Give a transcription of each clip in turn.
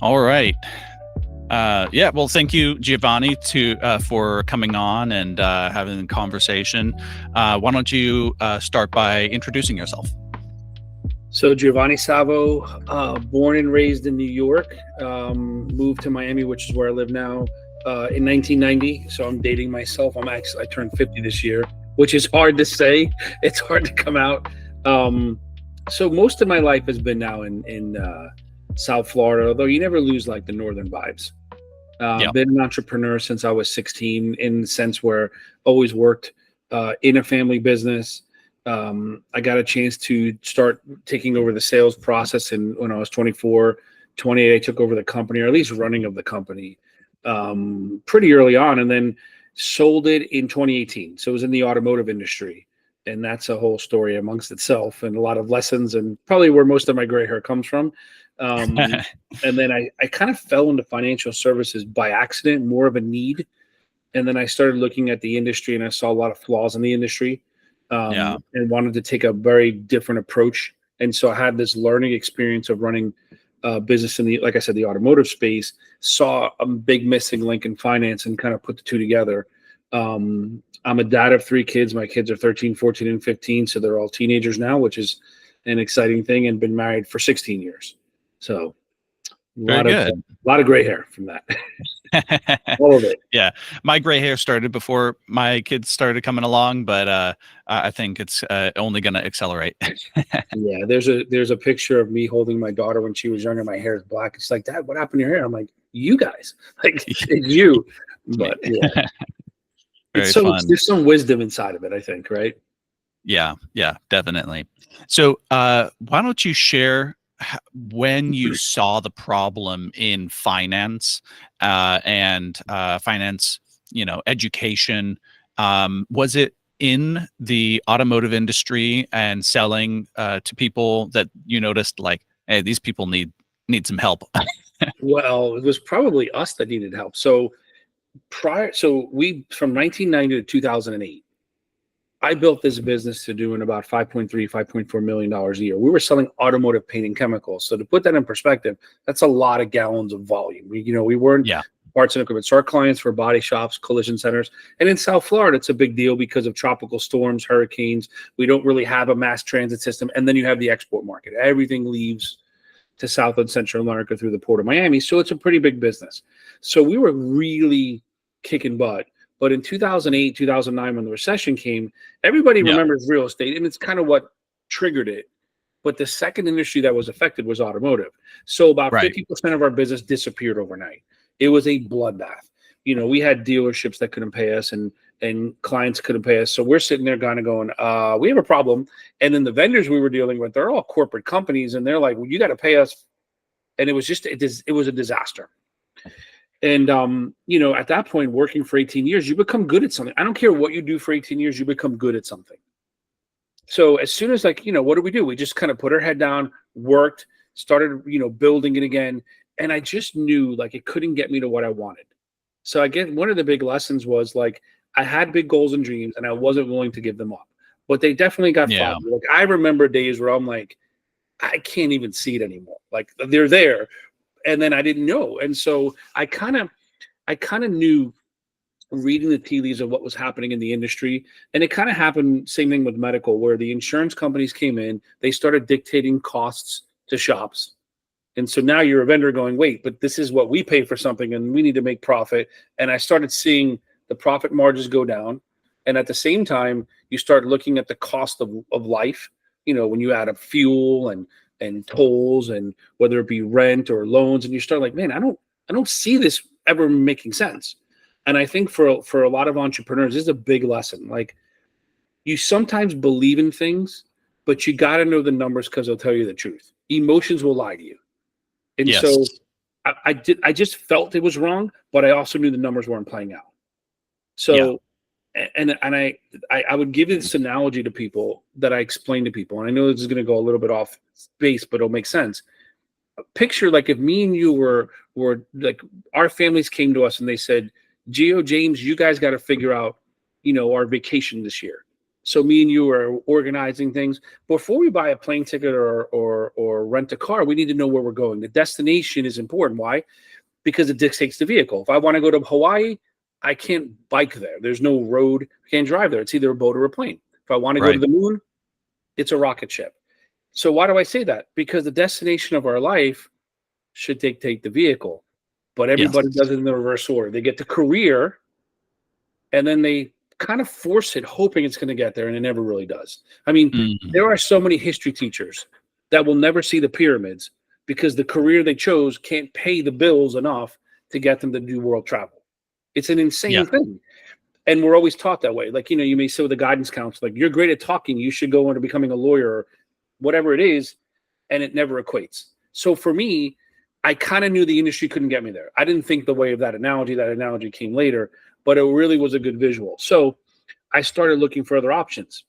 All right. Yeah, well, thank you, Giovanni, for coming on and having a conversation. Why don't you start by introducing yourself? So Giovanni Savo, born and raised in New York, moved to Miami, which is where I live now, in 1990. So I'm dating myself. I turned 50 this year, which is hard to say. It's hard to come out. Um, so most of my life has been now in South Florida, although you never lose like the northern vibes. Yeah. Been an entrepreneur since I was 16, in the sense where always worked in a family business. I got a chance to start taking over the sales process, and when I was 24, 28, I took over the company, or at least running of the company, pretty early on, and then sold it in 2018. So it was in the automotive industry, and that's a whole story amongst itself, and a lot of lessons, and probably where most of my gray hair comes from. Um, and then I kind of fell into financial services by accident, more of a need. And then I started looking at the industry, and I saw a lot of flaws in the industry, Yeah. and wanted to take a very different approach. And so I had this learning experience of running business in the, like I said, the automotive space, saw a big missing link in finance and kind of put the two together. I'm a dad of three kids. My kids are 13, 14, and 15. So they're all teenagers now, which is an exciting thing, and been married for 16 years. So a Very lot of good. gray hair from that. All of it. Yeah, my gray hair started before my kids started coming along, but I think it's only going to accelerate. Yeah, there's a picture of me holding my daughter when she was younger. My hair is black. It's like, Dad, what happened to your hair? I'm like, you guys, like it's you. It's me. But yeah, Very fun. there's some wisdom inside of it, I think, right? Yeah, yeah, definitely. So, why don't you share when you saw the problem in finance and finance, education? Was it in the automotive industry and selling to people that you noticed, like, hey, these people need some help? Well, it was probably us that needed help. So we from 1990 to 2008. I built this business to doing about 5.3, $5.4 million a year. We were selling automotive paint and chemicals. So to put that in perspective, that's a lot of gallons of volume. We weren't Yeah, parts and equipment. So our clients were body shops, collision centers. And in South Florida, it's a big deal because of tropical storms, hurricanes. We don't really have a mass transit system. And then you have the export market. Everything leaves to South and Central America through the port of Miami. So it's a pretty big business. So we were really kicking butt. But in 2008, 2009, when the recession came, everybody yeah, remembers real estate, and it's kind of what triggered it. But the second industry that was affected was automotive. So about right. 50% of our business disappeared overnight. It was a bloodbath. We had dealerships that couldn't pay us, and clients couldn't pay us. So we're sitting there kind of going, we have a problem. And then the vendors we were dealing with, they're all corporate companies, and they're like, well, you got to pay us. And it was a disaster. And at that point, working for 18 years, you become good at something. I don't care what you do for 18 years, you become good at something. So as soon as, like, what do? We just kind of put our head down, worked, started, building it again. And I just knew, like, it couldn't get me to what I wanted. So again, one of the big lessons was, like, I had big goals and dreams, and I wasn't willing to give them up. But they definitely got Yeah, foggy. Like, I remember days where I'm like, I can't even see it anymore. Like, they're there, and then I didn't know. And so I kind of knew, reading the tea leaves of what was happening in the industry. And it kind of happened, same thing with medical, where the insurance companies came in, they started dictating costs to shops. And so now you're a vendor going, wait, but this is what we pay for something, and we need to make profit. And I started seeing the profit margins go down. And at the same time, you start looking at the cost of life, when you add up fuel and tolls, and whether it be rent or loans, and you start like, man, I don't see this ever making sense. And I think for a lot of entrepreneurs, this is a big lesson. Like, you sometimes believe in things, but you got to know the numbers, because they'll tell you the truth. Emotions will lie to you. And so yes, I just felt it was wrong, but I also knew the numbers weren't playing out. yeah, So, and I would give this analogy to people that I explain to people, and I know this is going to go a little bit off base, but it'll make sense. Picture, like, if me and you were like, our families came to us and they said, Geo, James, you guys got to figure out, our vacation this year. So me and you are organizing things. Before we buy a plane ticket or rent a car, we need to know where we're going. The destination is important. Why? Because it dictates the vehicle. If I want to go to Hawaii, I can't bike there. There's no road. I can't drive there. It's either a boat or a plane. If I want to go to Right. the moon, it's a rocket ship. So why do I say that? Because the destination of our life should dictate the vehicle. But everybody Yes. does it in the reverse order. They get the career and then they kind of force it, hoping it's going to get there, and it never really does. I mean, Mhm. there are so many history teachers that will never see the pyramids because the career they chose can't pay the bills enough to get them to do world travel. It's an Yeah. insane thing. And we're always taught that way. Like, you may say with a guidance counselor, like, you're great at talking, you should go into becoming a lawyer or whatever it is, and it never equates. So for me, I kind of knew the industry couldn't get me there. I didn't think the way of that analogy. That analogy came later, but it really was a good visual. So I started looking for other options.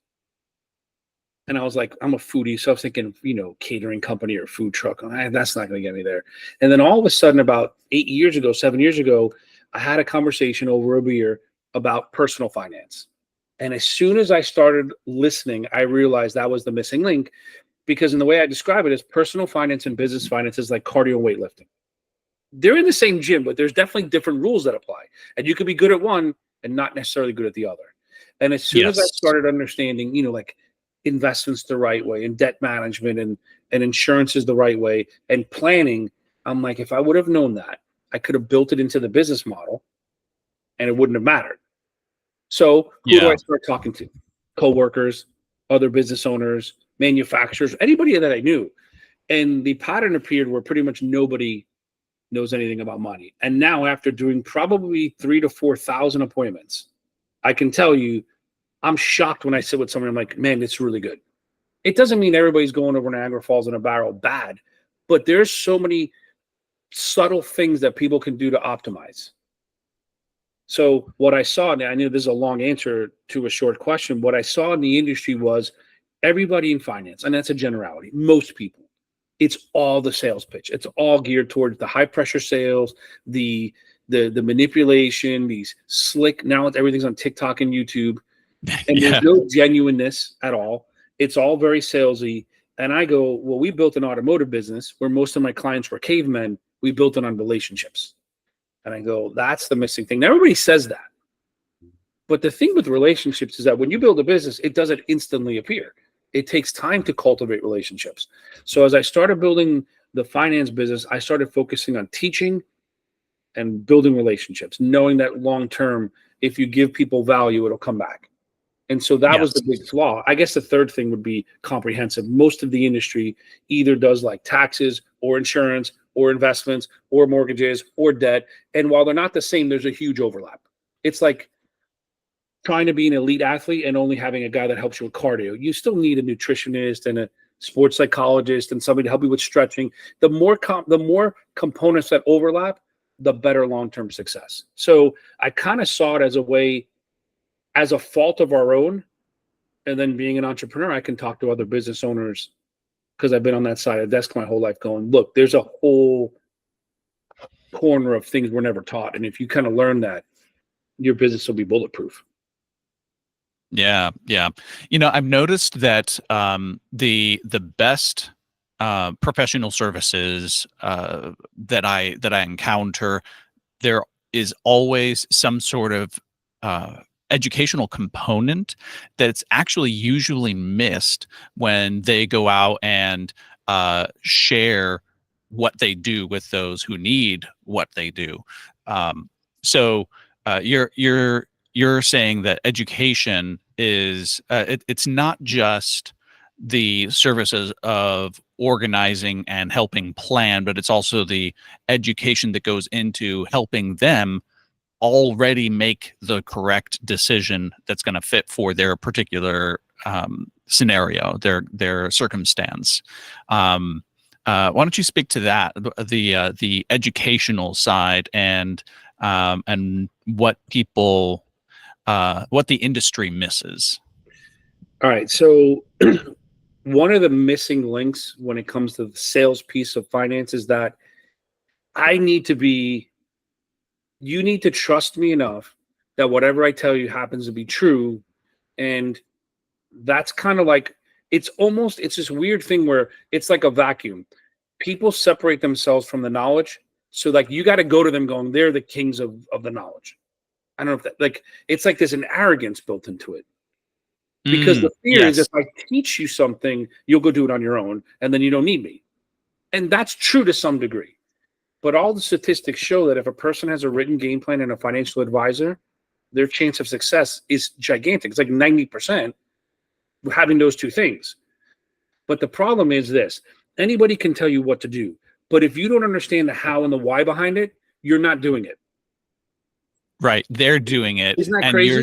And I was like, I'm a foodie. So I was thinking, catering company or food truck. That's not going to get me there. And then all of a sudden, about 7 years ago, I had a conversation over a beer about personal finance. And as soon as I started listening, I realized that was the missing link, because in the way I describe it is personal finance and business finance is like cardio and weightlifting. They're in the same gym, but there's definitely different rules that apply. And you could be good at one and not necessarily good at the other. And as soon as I Yes. started understanding, like investments the right way and debt management and insurance is the right way and planning, I'm like, if I would have known that, I could have built it into the business model and it wouldn't have mattered. So who do I Yeah. start talking to? Coworkers, other business owners, manufacturers, anybody that I knew. And the pattern appeared where pretty much nobody knows anything about money. And now, after doing probably 3,000 to 4,000 appointments, I can tell you, I'm shocked when I sit with someone. I'm like, man, it's really good. It doesn't mean everybody's going over Niagara Falls in a barrel bad, but there's so many subtle things that people can do to optimize. So what I saw, now I knew this is a long answer to a short question. What I saw in the industry was everybody in finance, and that's a generality, most people, it's all the sales pitch. It's all geared towards the high pressure sales, the manipulation, these slick, now everything's on TikTok and YouTube, and there's Yeah. no genuineness at all. It's all very salesy. And I go, well, we built an automotive business where most of my clients were cavemen. We built it on relationships. And I go, that's the missing thing. Now, everybody says that. But the thing with relationships is that when you build a business, it doesn't instantly appear. It takes time to cultivate relationships. So as I started building the finance business, I started focusing on teaching and building relationships, knowing that long term, if you give people value, it'll come back. And so that was Yes. the big flaw. I guess the third thing would be comprehensive. Most of the industry either does like taxes or insurance or investments or mortgages or debt. And while they're not the same, there's a huge overlap. It's like trying to be an elite athlete and only having a guy that helps you with cardio. You still need a nutritionist and a sports psychologist and somebody to help you with stretching. The more components that overlap, the better long-term success. So I kind of saw it as a way, as a fault of our own. And then being an entrepreneur, I can talk to other business owners because I've been on that side of the desk my whole life going, look, there's a whole corner of things we're never taught. And if you kind of learn that, your business will be bulletproof. Yeah, yeah. I've noticed that the best professional services that I encounter, there is always some sort of educational component that's actually usually missed when they go out and share what they do with those who need what they do. So you're saying that education is it's not just the services of organizing and helping plan, but it's also the education that goes into helping them already make the correct decision that's going to fit for their particular scenario, their circumstance. Why don't you speak to that, the educational side, and what people, what the industry misses? All right. So one of the missing links when it comes to the sales piece of finance is that I need to be, you need to trust me enough that whatever I tell you happens to be true. And That's kind of like, it's this weird thing where it's like a vacuum. People separate themselves from the knowledge. So like you got to go to them going, they're the kings of the knowledge. I don't know if that, like, it's like there's an arrogance built into it. Because the fear is if Yes. I teach you something, you'll go do it on your own, and then you don't need me. And that's true to some degree. But all the statistics show that if a person has a written game plan and a financial advisor, their chance of success is gigantic. It's like 90% having those two things. But the problem is this: anybody can tell you what to do. But if you don't understand the how and the why behind it, you're not doing it. Right. They're doing it, Isn't that and crazy?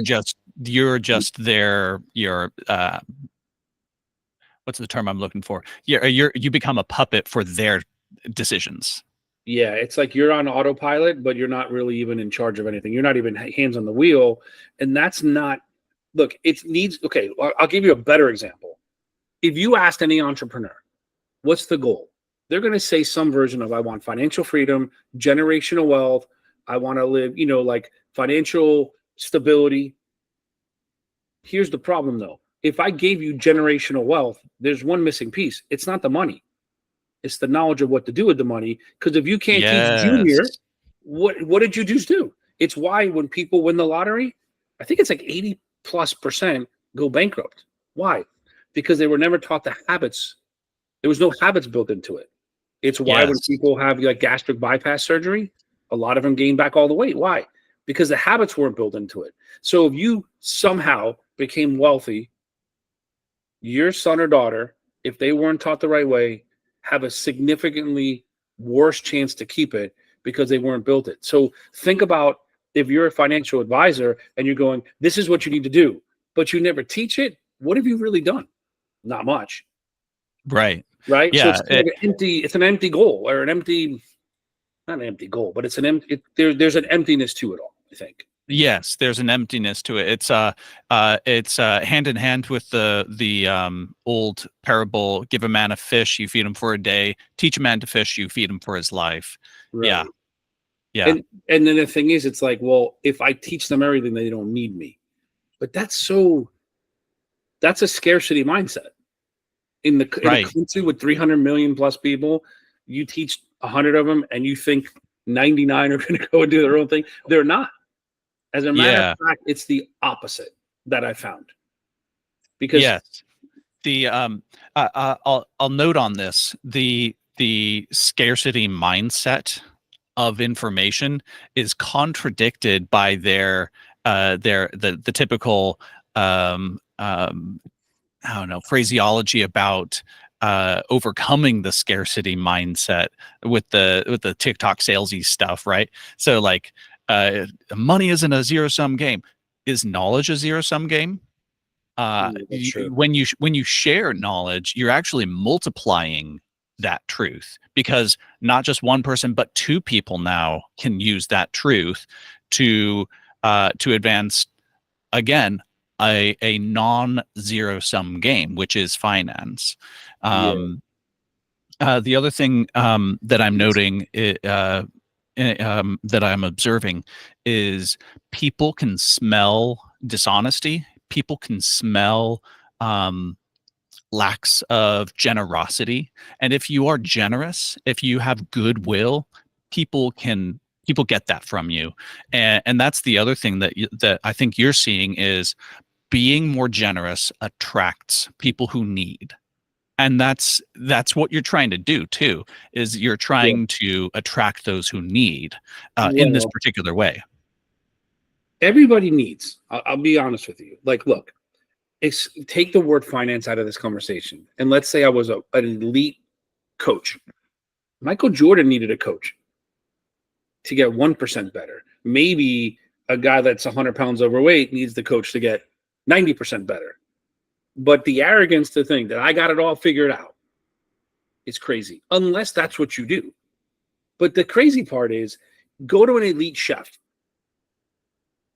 you're just their your what's the term I'm looking for? You become a puppet for their decisions. Yeah, it's like you're on autopilot, but you're not really even in charge of anything. You're not even hands on the wheel. And that's not, look, it needs, okay, I'll give you a better example. If you asked any entrepreneur, what's the goal? They're going to say some version of, I want financial freedom, generational wealth. I want to live, like financial stability. Here's the problem though. If I gave you generational wealth, there's one missing piece. It's not the money. It's the knowledge of what to do with the money. Because if you can't teach Junior, Yes. what did you just do? It's why when people win the lottery, I think it's like 80+% go bankrupt. Why? Because they were never taught the habits. There was no habits built into it. It's why when Yes. people have like gastric bypass surgery, a lot of them gain back all the weight. Why? Because the habits weren't built into it. So if you somehow became wealthy, your son or daughter, if they weren't taught the right way, have a significantly worse chance to keep it because they weren't built it. So think about if you're a financial advisor and you're going, this is what you need to do, but you never teach it. What have you really done? Not much. Right. Right. So Yeah. it's kind of it's an empty goal or not an empty goal, but it's an empty, there's an emptiness to it all, I think. Yes, there's an emptiness to it. It's hand in hand with the old parable: give a man a fish, you feed him for a day; teach a man to fish, you feed him for his life. Yeah, Right. yeah, And then the thing is, it's like, well, if I teach them everything, they don't need me. But that's a scarcity mindset. In a right. country with 300 million plus people, you teach 100 of them and you think 99 are going to go and do their own thing. They're not. As a matter of Yeah, fact, it's the opposite that I found. Because yes. The I'll note on this: the scarcity mindset of information is contradicted by the typical I don't know, phraseology about overcoming the scarcity mindset with the TikTok salesy stuff, right? So like money isn't a zero sum game. Is knowledge a zero sum game? that's true. When you share knowledge, you're actually multiplying that truth, because not just one person but two people now can use that truth to advance, again, a non-zero sum game, which is finance. Yeah. The other thing that I'm noting, that I'm observing, is people can smell dishonesty. People can smell lacks of generosity, and if you are generous, if you have goodwill, people get that from you, and that's the other thing that I think you're seeing is being more generous attracts people who need. And that's what you're trying to do too, is you're Yeah. trying to attract those who need in this Well, particular way. everybody needs. I'll be honest with you. Like, look, take the word finance out of this conversation, and let's say I was an elite coach. Michael Jordan needed a coach to get 1% better. Maybe a guy that's 100 pounds overweight needs the coach to get 90% better. But the arrogance to think that I got it all figured out is crazy, unless that's what you do. But the crazy part is, go to an elite chef.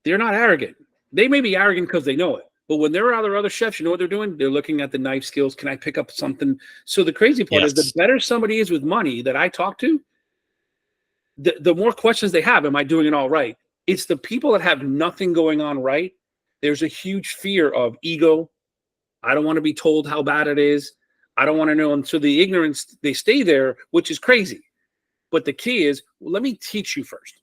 They're not arrogant. They may be arrogant because they know it. But when there are other chefs, you know what they're doing? They're looking at the knife skills. Can I pick up something? So the crazy part is, the Yes. better somebody is with money that I talk to, the more questions they have. Am I doing it all right? It's the people that have nothing going on right. There's a huge fear of ego. I don't want to be told how bad it is. I don't want to know. And so the ignorance, they stay there, which is crazy. But the key is, well, let me teach you first.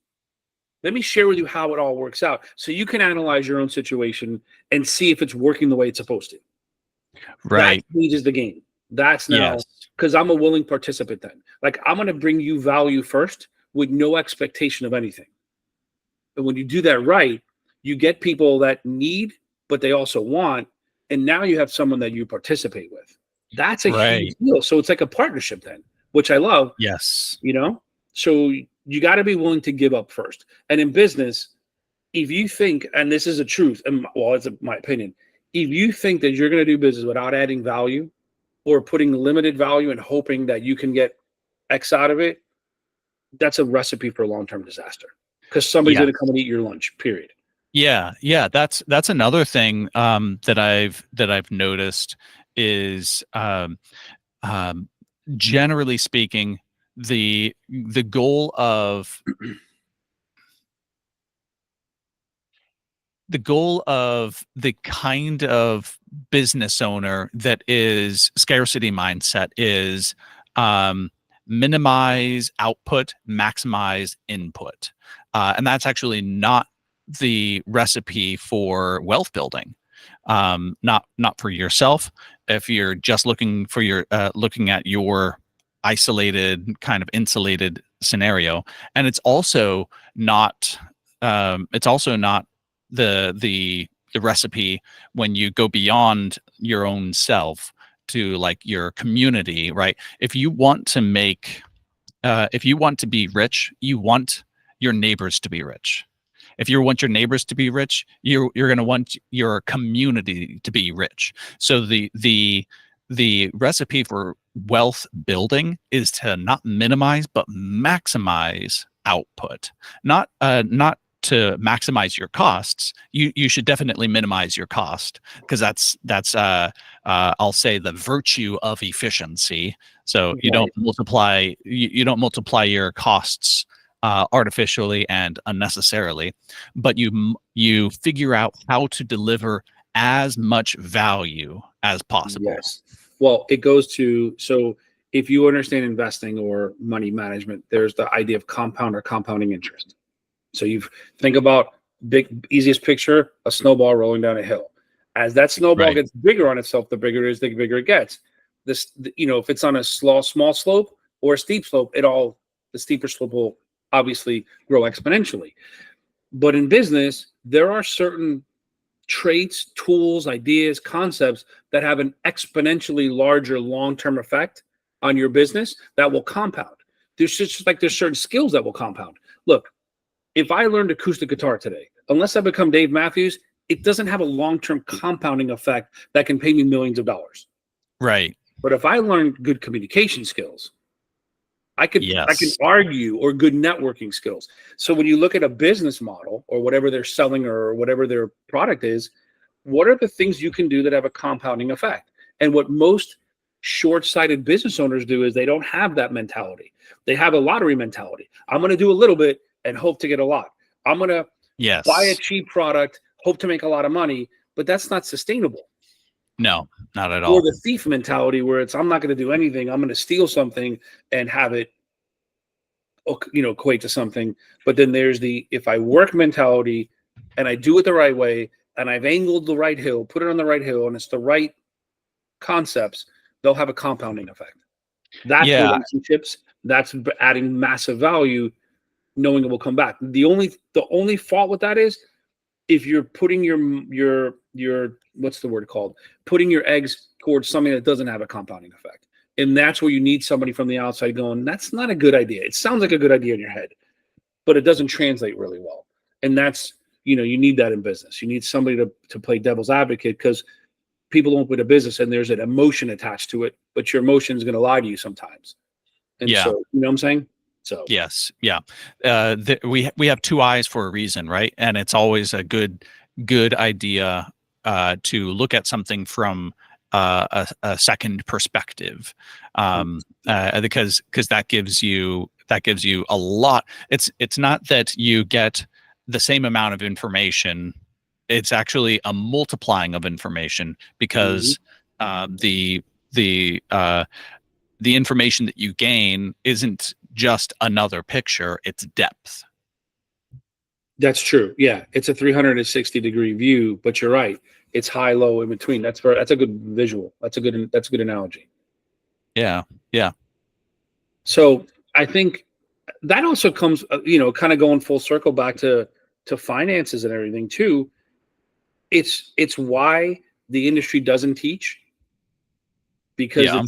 Let me share with you how it all works out so you can analyze your own situation and see if it's working the way it's supposed to. That Right. changes the game. That's now Yes. because I'm a willing participant then. Like I'm going to bring you value first with no expectation of anything. And when you do that right, you get people that need, but they also want. And now you have someone that you participate with. That's a huge Right. deal. So it's like a partnership then, which I love, Yes. you know? So you got to be willing to give up first. And in business, if you think, and this is a truth, and well, it's my opinion, if you think that you're going to do business without adding value or putting limited value and hoping that you can get X out of it, that's a recipe for long-term disaster because somebody's Yeah. going to come and eat your lunch, period. Yeah, yeah, that's another thing that I've noticed is um, generally speaking, the goal of the kind of business owner that is scarcity mindset is um, minimize output, maximize input, and that's actually not the recipe for wealth building. Not for yourself. If you're just looking for your looking at your isolated kind of insulated scenario, and it's also not the recipe when you go beyond your own self to like your community, right? If you want to be rich, you want your neighbors to be rich. If you want your neighbors to be rich, you're going to want your community to be rich. So the recipe for wealth building is to not minimize but maximize output. Not to maximize your costs. You should definitely minimize your cost because that's I'll say the virtue of efficiency. So you Right. don't you don't multiply your costs artificially and unnecessarily, but you figure out how to deliver as much value as possible. Yes. Well, it goes to, so if you understand investing or money management, there's the idea of compound or compounding interest. So you think about big, easiest picture, a snowball rolling down a hill. As that snowball Right. gets bigger on itself, the bigger it is, the bigger it gets. This, if it's on a small slope or a steep slope, the steeper slope will obviously grow exponentially. But in business, there are certain traits, tools, ideas, concepts that have an exponentially larger long-term effect on your business that will compound. There's just like there's certain skills that will compound. Look, if I learned acoustic guitar today, unless I become Dave Matthews, it doesn't have a long-term compounding effect that can pay me millions of dollars. Right. But if I learn good communication skills, I can Yes. argue, or good networking skills. So when you look at a business model or whatever they're selling or whatever their product is, what are the things you can do that have a compounding effect? And what most short-sighted business owners do is they don't have that mentality. They have a lottery mentality. I'm going to do a little bit and hope to get a lot. I'm going to buy a Yes. cheap product, hope to make a lot of money, but that's not sustainable. No, not at Or all. the thief mentality where it's I'm not going to do anything. I'm going to steal something and have it equate to something. But then there's the if I work mentality and I do it the right way and I've angled the right hill, put it on the right hill, and it's the right concepts, they'll have a compounding effect. That's Yeah. relationships. That's adding massive value, knowing it will come back. The only fault with that is if you're putting your what's the word called? Putting your eggs towards something that doesn't have a compounding effect. And that's where you need somebody from the outside going, that's not a good idea. It sounds like a good idea in your head, but it doesn't translate really well. And that's, you need that in business. You need somebody to play devil's advocate because people open a business and there's an emotion attached to it, but your emotion is going to lie to you sometimes. And Yeah. so, you know what I'm saying? So, Yes. Yeah. We have two eyes for a reason, right? And it's always a good idea to look at something from a second perspective, because that gives you a lot. It's not that you get the same amount of information it's actually a multiplying of information, Mhm. because uh, the the uh, the information that you gain isn't just another picture; it's depth. That's true. Yeah, it's a 360-degree view, but you're right. It's high, low, in between. That's a good visual. That's a good analogy. Yeah, yeah, So I think that also comes, kind of going full circle back to finances and everything too. It's why the industry doesn't teach, because yeah,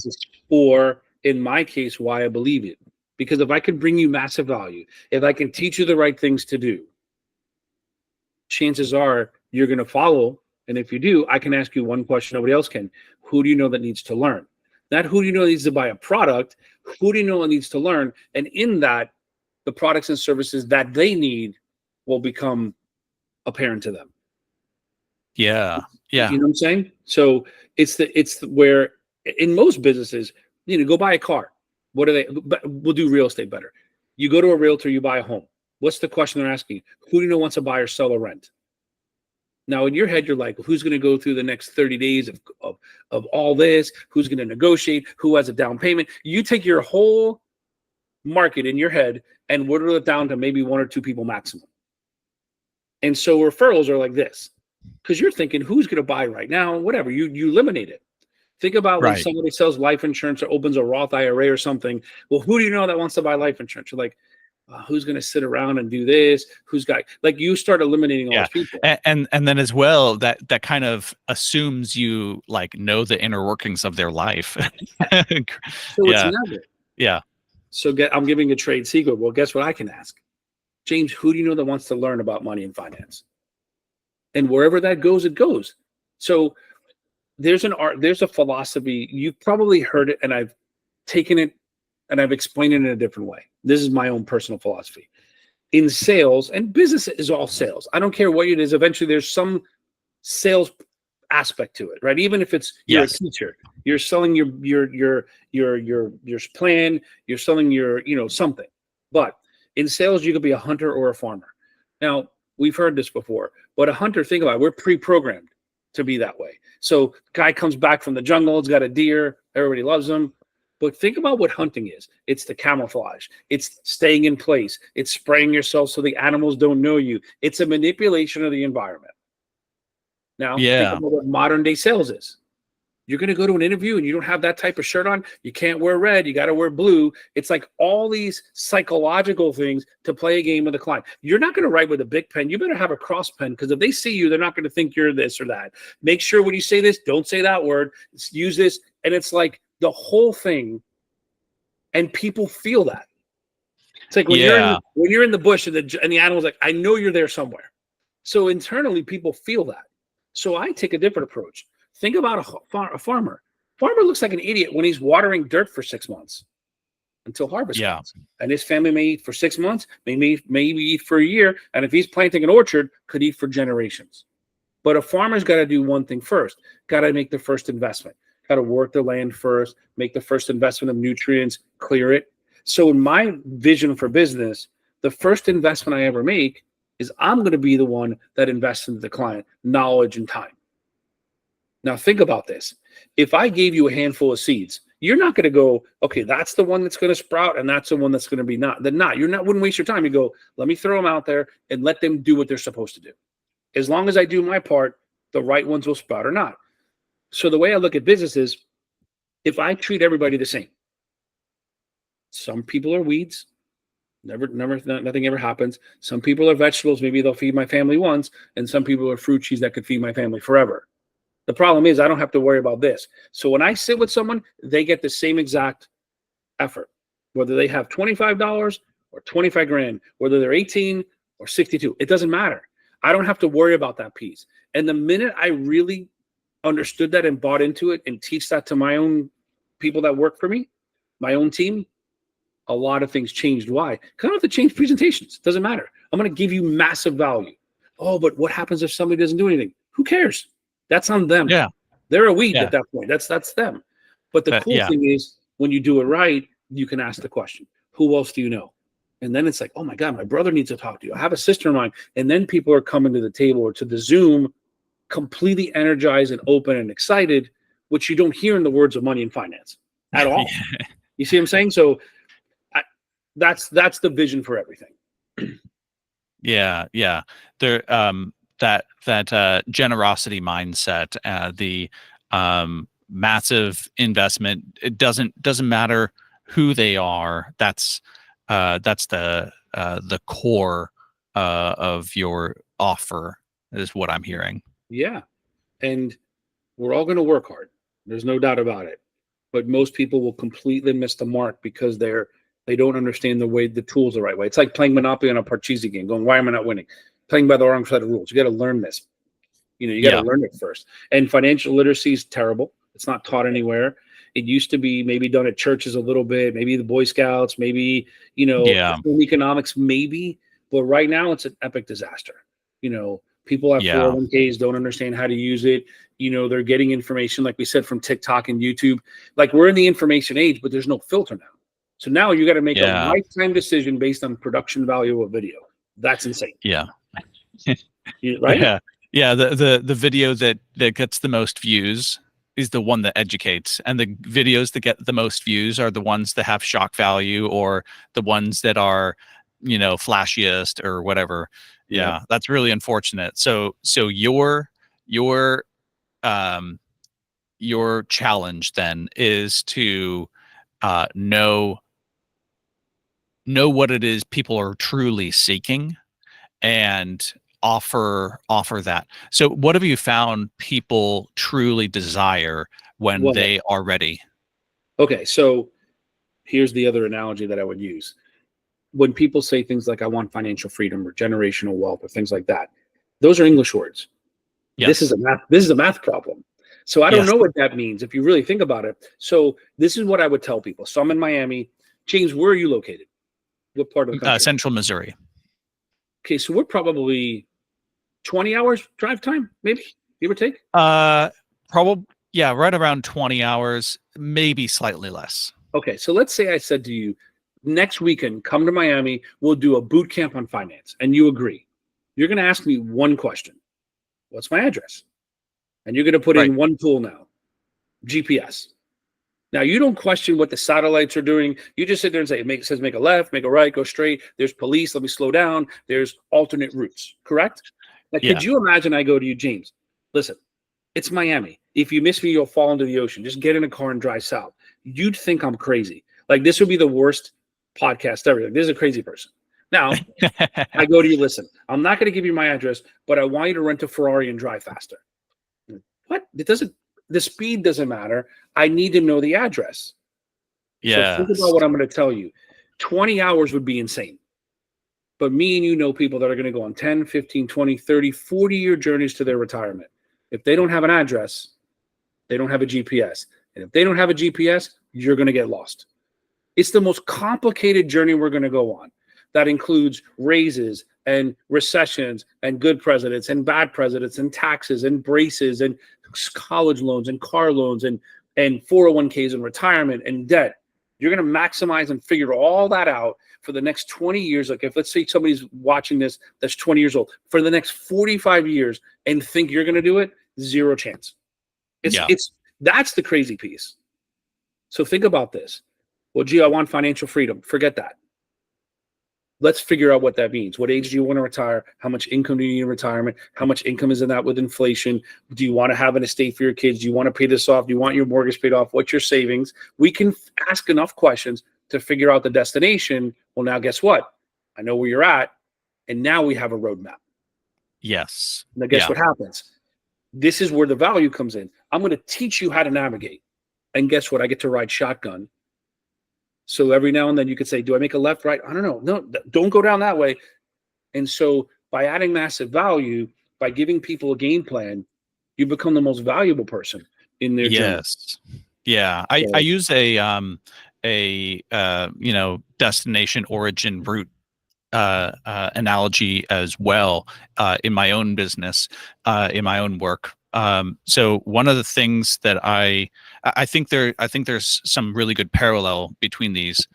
or in my case, why I believe it. Because if I can bring you massive value, if I can teach you the right things to do, chances are you're going to follow. And if you do, I can ask you one question nobody else can. Who do you know that needs to learn? Not who do you know needs to buy a product, who do you know needs to learn? And in that, the products and services that they need will become apparent to them. yeah, yeah. You know what I'm saying? So where in most businesses, go buy a car. What are they? But we'll do real estate better. You go to a realtor, you buy a home. What's the question they're asking? Who do you know wants to buy or sell or rent? Now, in your head, you're like, who's going to go through the next 30 days of all this? Who's going to negotiate? Who has a down payment? You take your whole market in your head and whittle it down to maybe one or two people maximum. And so referrals are like this, because you're thinking, who's going to buy right now? Whatever. You eliminate it. Think about when Right. somebody sells life insurance or opens a Roth IRA or something. Well, who do you know that wants to buy life insurance? You're like, who's going to sit around and do this? Who's got, like, you start eliminating all Yeah. those people. And then as well, that kind of assumes you like know the inner workings of their life. So it's Yeah. never. Yeah. So I'm giving a trade secret. Well, guess what I can ask? James, who do you know that wants to learn about money and finance? And wherever that goes, it goes. So there's a philosophy. You've probably heard it, and I've taken it and I've explained it in a different way. This is my own personal philosophy. In sales, and business is all sales. I don't care what it is. Eventually, there's some sales aspect to it, right? Even if it's you're a Yes. teacher, you're selling your plan, you're selling your something. But in sales, you could be a hunter or a farmer. Now, we've heard this before, but a hunter, think about it, we're pre-programmed to be that way. So guy comes back from the jungle, he's got a deer, everybody loves him. But think about what hunting is. It's the camouflage. It's staying in place. It's spraying yourself so the animals don't know you. It's a manipulation of the environment. Now, think Yeah. about what modern day sales is. You're going to go to an interview and you don't have that type of shirt on. You can't wear red. You got to wear blue. It's like all these psychological things to play a game with the client. You're not going to write with a big pen. You better have a cross pen, because if they see you, they're not going to think you're this or that. Make sure when you say this, don't say that word. Use this. And it's like the whole thing. And people feel that. It's like when Yeah. you're in the bush and the animal's like, I know you're there somewhere. So internally, people feel that. So I take a different approach. Think about a farmer. Farmer looks like an idiot when he's watering dirt for 6 months until harvest Yeah. comes. And his family may eat for 6 months, maybe eat for a year. And if he's planting an orchard, could eat for generations. But a farmer's got to do one thing first. Got to make the first investment. Got to work the land first, make the first investment of nutrients, clear it. So in my vision for business, the first investment I ever make is I'm going to be the one that invests into the client, knowledge and time. Now think about this. If I gave you a handful of seeds, you're not going to go, okay, that's the one that's going to sprout and that's the one that's going to be not. Then not. You're not, wouldn't waste your time. You go, let me throw them out there and let them do what they're supposed to do. As long as I do my part, the right ones will sprout or not. So the way I look at business is, if I treat everybody the same, some people are weeds, nothing ever happens. Some people are vegetables, maybe they'll feed my family once, and some people are fruit trees that could feed my family forever. The problem is I don't have to worry about this. So when I sit with someone, they get the same exact effort, whether they have $25 or 25 grand, whether they're 18 or 62, it doesn't matter. I don't have to worry about that piece. And the minute I really understood that and bought into it and teach that to my own people that work for me, my own team, a lot of things changed. Why? Because I don't have to change presentations. It doesn't matter. I'm going to give you massive value. Oh, but what happens if somebody doesn't do anything? Who cares? That's on them. Yeah. They're a weed Yeah. at that point. That's them. But the cool Yeah. thing is, when you do it right, you can ask the question, who else do you know? And then it's like, oh my God, my brother needs to talk to you. I have a sister of mine. And then people are coming to the table or to the Zoom completely energized and open and excited, which you don't hear in the words of money and finance at all. Yeah. You see what I'm saying? So I, that's the vision for everything. Yeah, yeah. There, that generosity mindset, the massive investment. It doesn't matter who they are. That's the core of your offer, is what I'm hearing. Yeah. And we're all going to work hard. There's no doubt about it. But most people will completely miss the mark because they don't understand the way the tools the right way. It's like playing Monopoly on a Parcheesi game, going, why am I not winning? Playing by the wrong set of rules. You got to learn this. You got to Yeah, learn it first. And financial literacy is terrible. It's not taught anywhere. It used to be maybe done at churches a little bit, maybe the Boy Scouts, maybe, yeah, home economics, maybe. But right now it's an epic disaster. People have yeah, 401ks, don't understand how to use it. They're getting information, like we said, from TikTok and YouTube. Like, we're in the information age, but there's no filter now. So now you got to make a yeah, lifetime decision based on production value of video. That's insane. yeah. Right? Yeah. Yeah, the video that gets the most views is the one that educates, and the videos that get the most views are the ones that have shock value, or the ones that are, flashiest or whatever. Yeah. Yeah, that's really unfortunate. So um your challenge then is to know what it is people are truly seeking, and offer that. So what have you found people truly desire when Well, they are ready? okay. So here's the other analogy that I would use. When people say things like, I want financial freedom or generational wealth or things like that, those are English words. Yes. This is a math problem. So I don't Yes. know what that means if you really think about it. So this is what I would tell people. So I'm in Miami. James, where are you located? What part of the country? Central Missouri. Okay, so we're probably 20 hours drive time, maybe, give or take. Probably, yeah, right around 20 hours, maybe slightly less. Okay, so let's say I said to you, next weekend, come to Miami, we'll do a boot camp on finance, and you agree. You're going to ask me one question. What's my address? And you're going to put Right. in one tool now, GPS. Now, you don't question what the satellites are doing. You just sit there and say, it says make a left, make a right, go straight. There's police. Let me slow down. There's alternate routes, correct? Now, Yeah. could you imagine I go to you, James, listen, it's Miami. If you miss me, you'll fall into the ocean. Just get in a car and drive south. You'd think I'm crazy. Like, this would be the worst podcast ever. Like, this is a crazy person. Now, I go to you, listen, I'm not going to give you my address, but I want you to rent a Ferrari and drive faster. What? The speed doesn't matter. I need to know the address. So think Yes. about what I'm going to tell you. 20 hours would be insane. But me and you know people that are going to go on 10, 15, 20, 30, 40-year journeys to their retirement. If they don't have an address, they don't have a GPS. And if they don't have a GPS, you're going to get lost. It's the most complicated journey we're going to go on. That includes raises and recessions and good presidents and bad presidents and taxes and braces and college loans and car loans and 401ks and retirement and debt. You're going to maximize and figure all that out for the next 20 years. Like, if let's say somebody's watching this that's 20 years old, for the next 45 years, and think you're going to do it, zero chance. That's the crazy piece. So think about this. Well, gee, I want financial freedom. Forget that. Let's figure out what that means. What age do you want to retire? How much income do you need in retirement? How much income is in that with inflation? Do you want to have an estate for your kids? Do you want to pay this off? Do you want your mortgage paid off? What's your savings? We can ask enough questions to figure out the destination. Well, now guess what? I know where you're at. And now we have a roadmap. Yes. Now guess what happens? This is where the value comes in. I'm going to teach you how to navigate. And guess what? I get to ride shotgun. So every now and then you could say, do I make a left, right? I don't know. No, don't go down that way. And so by adding massive value, by giving people a game plan, you become the most valuable person in their journey. Yes. Yeah. I use a destination origin route analogy as well in my own business, in my own work. So one of the things that I think there's some really good parallel between these.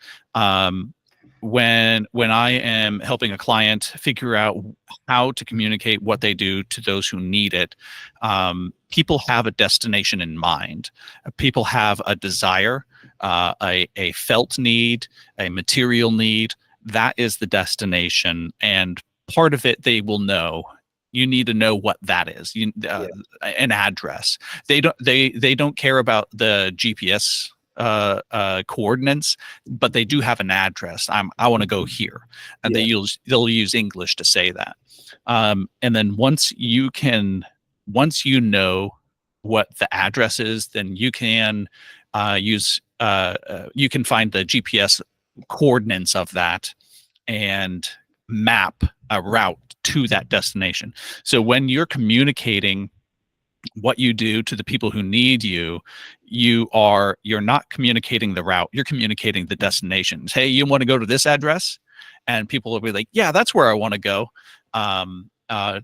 when I am helping a client figure out how to communicate what they do to those who need it, people have a destination in mind. People have a desire, a felt need, a material need. That is the destination, and part of it they will know. You need to know what that is. Yeah. An address. They don't care about the GPS coordinates, but they do have an address. I want to go here, and Yeah. they'll use English to say that. And then once you know what the address is, then you can you can find the GPS coordinates of that and map a route to that destination. So when you're communicating what you do to the people who need you, you're not communicating the route, you're communicating the destinations. Hey, you want to go to this address? And people will be like, yeah, that's where I want to go. um, uh,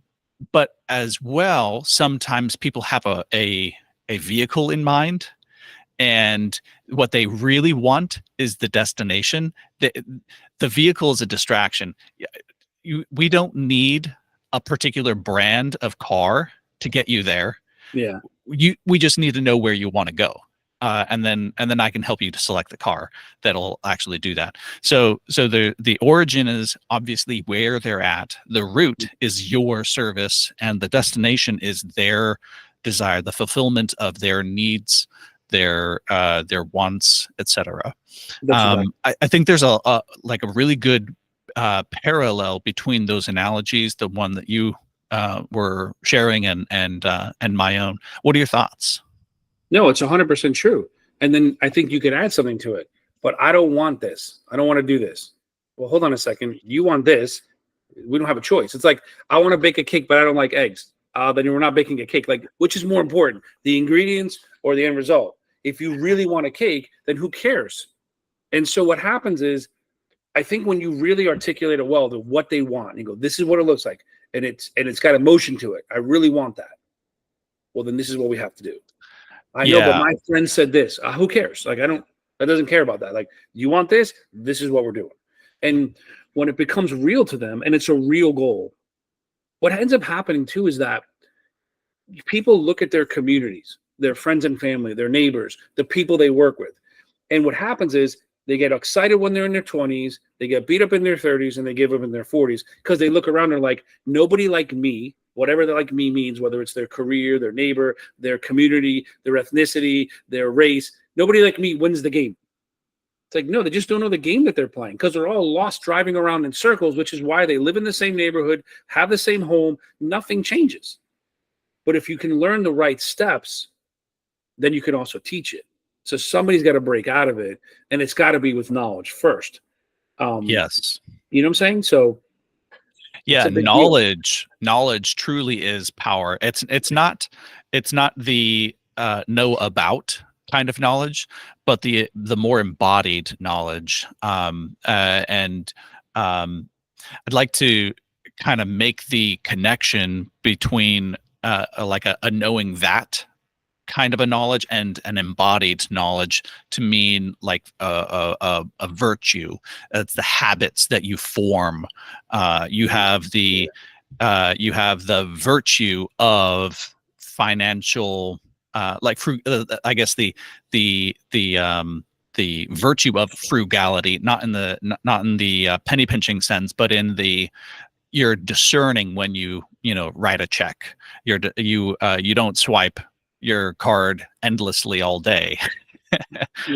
but as well, sometimes people have a vehicle in mind, and what they really want is the destination. The vehicle is a distraction. We don't need a particular brand of car to get you there. Yeah. We just need to know where you want to go, and then I can help you to select the car that'll actually do that. So the origin is obviously where they're at. The route is your service, and the destination is their desire, the fulfillment of their needs, their wants, etc. That's exactly. I think there's a like a really good parallel between those analogies, the one that you were sharing, and my own. What are your thoughts? No, it's 100% true. And then I think you could add something to it. But I don't want this. I don't want to do this. Well, hold on a second. You want this. We don't have a choice. It's like, I want to bake a cake, but I don't like eggs. Then we're not baking a cake. Like, which is more important, the ingredients or the end result? If you really want a cake, then who cares? And so what happens is, I think when you really articulate it well, to what they want, you go, this is what it looks like, and it's got emotion to it. I really want that. Well, then this is what we have to do. I know, but Yeah, my friend said this. Who cares? Like, that doesn't care about that. Like, you want this? This is what we're doing. And when it becomes real to them and it's a real goal, what ends up happening too is that people look at their communities, their friends and family, their neighbors, the people they work with. And what happens is they get excited when they're in their 20s, they get beat up in their 30s, and they give up in their 40s because they look around and are like, nobody like me, whatever the like me means, whether it's their career, their neighbor, their community, their ethnicity, their race, nobody like me wins the game. It's like, no, they just don't know the game that they're playing because they're all lost driving around in circles, which is why they live in the same neighborhood, have the same home, nothing changes. But if you can learn the right steps, then you can also teach it. So somebody's got to break out of it, and it's got to be with knowledge first. yes. You know what I'm saying? So it's Yeah, a big deal. knowledge truly is power. It's not the know about kind of knowledge, but the more embodied knowledge. And I'd like to kind of make the connection between like a knowing that kind of a knowledge and an embodied knowledge to mean like a virtue. It's the habits that you form. You have the virtue of financial, like I guess the virtue of frugality, not in the penny pinching sense, but in the you're discerning when you write a check. You don't swipe your card endlessly all day.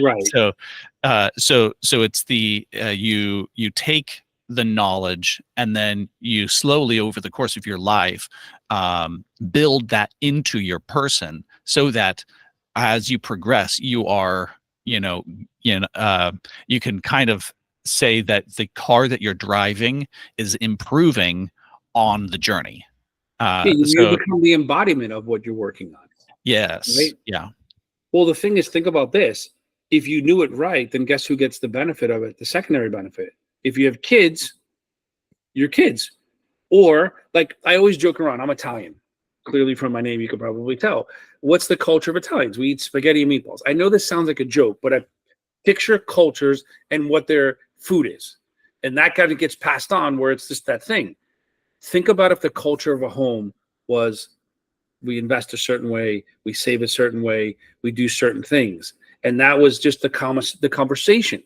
Right. So it's you take the knowledge, and then you slowly over the course of your life build that into your person, so that as you progress, you are you can kind of say that the car that you're driving is improving on the journey. Yeah, you So become the embodiment of what you're working on, yes, right? yeah, Well, the thing is, think about this. If you knew it right, then guess who gets the benefit of it? The secondary benefit. If you have kids, your kids. Or, like, I always joke around, I'm Italian. Clearly from my name, you could probably tell. What's the culture of Italians? We eat spaghetti and meatballs. I know this sounds like a joke, but I picture cultures and what their food is. And that kind of gets passed on where it's just that thing. Think about if the culture of a home was we invest a certain way, we save a certain way, we do certain things. And that was just the conversation.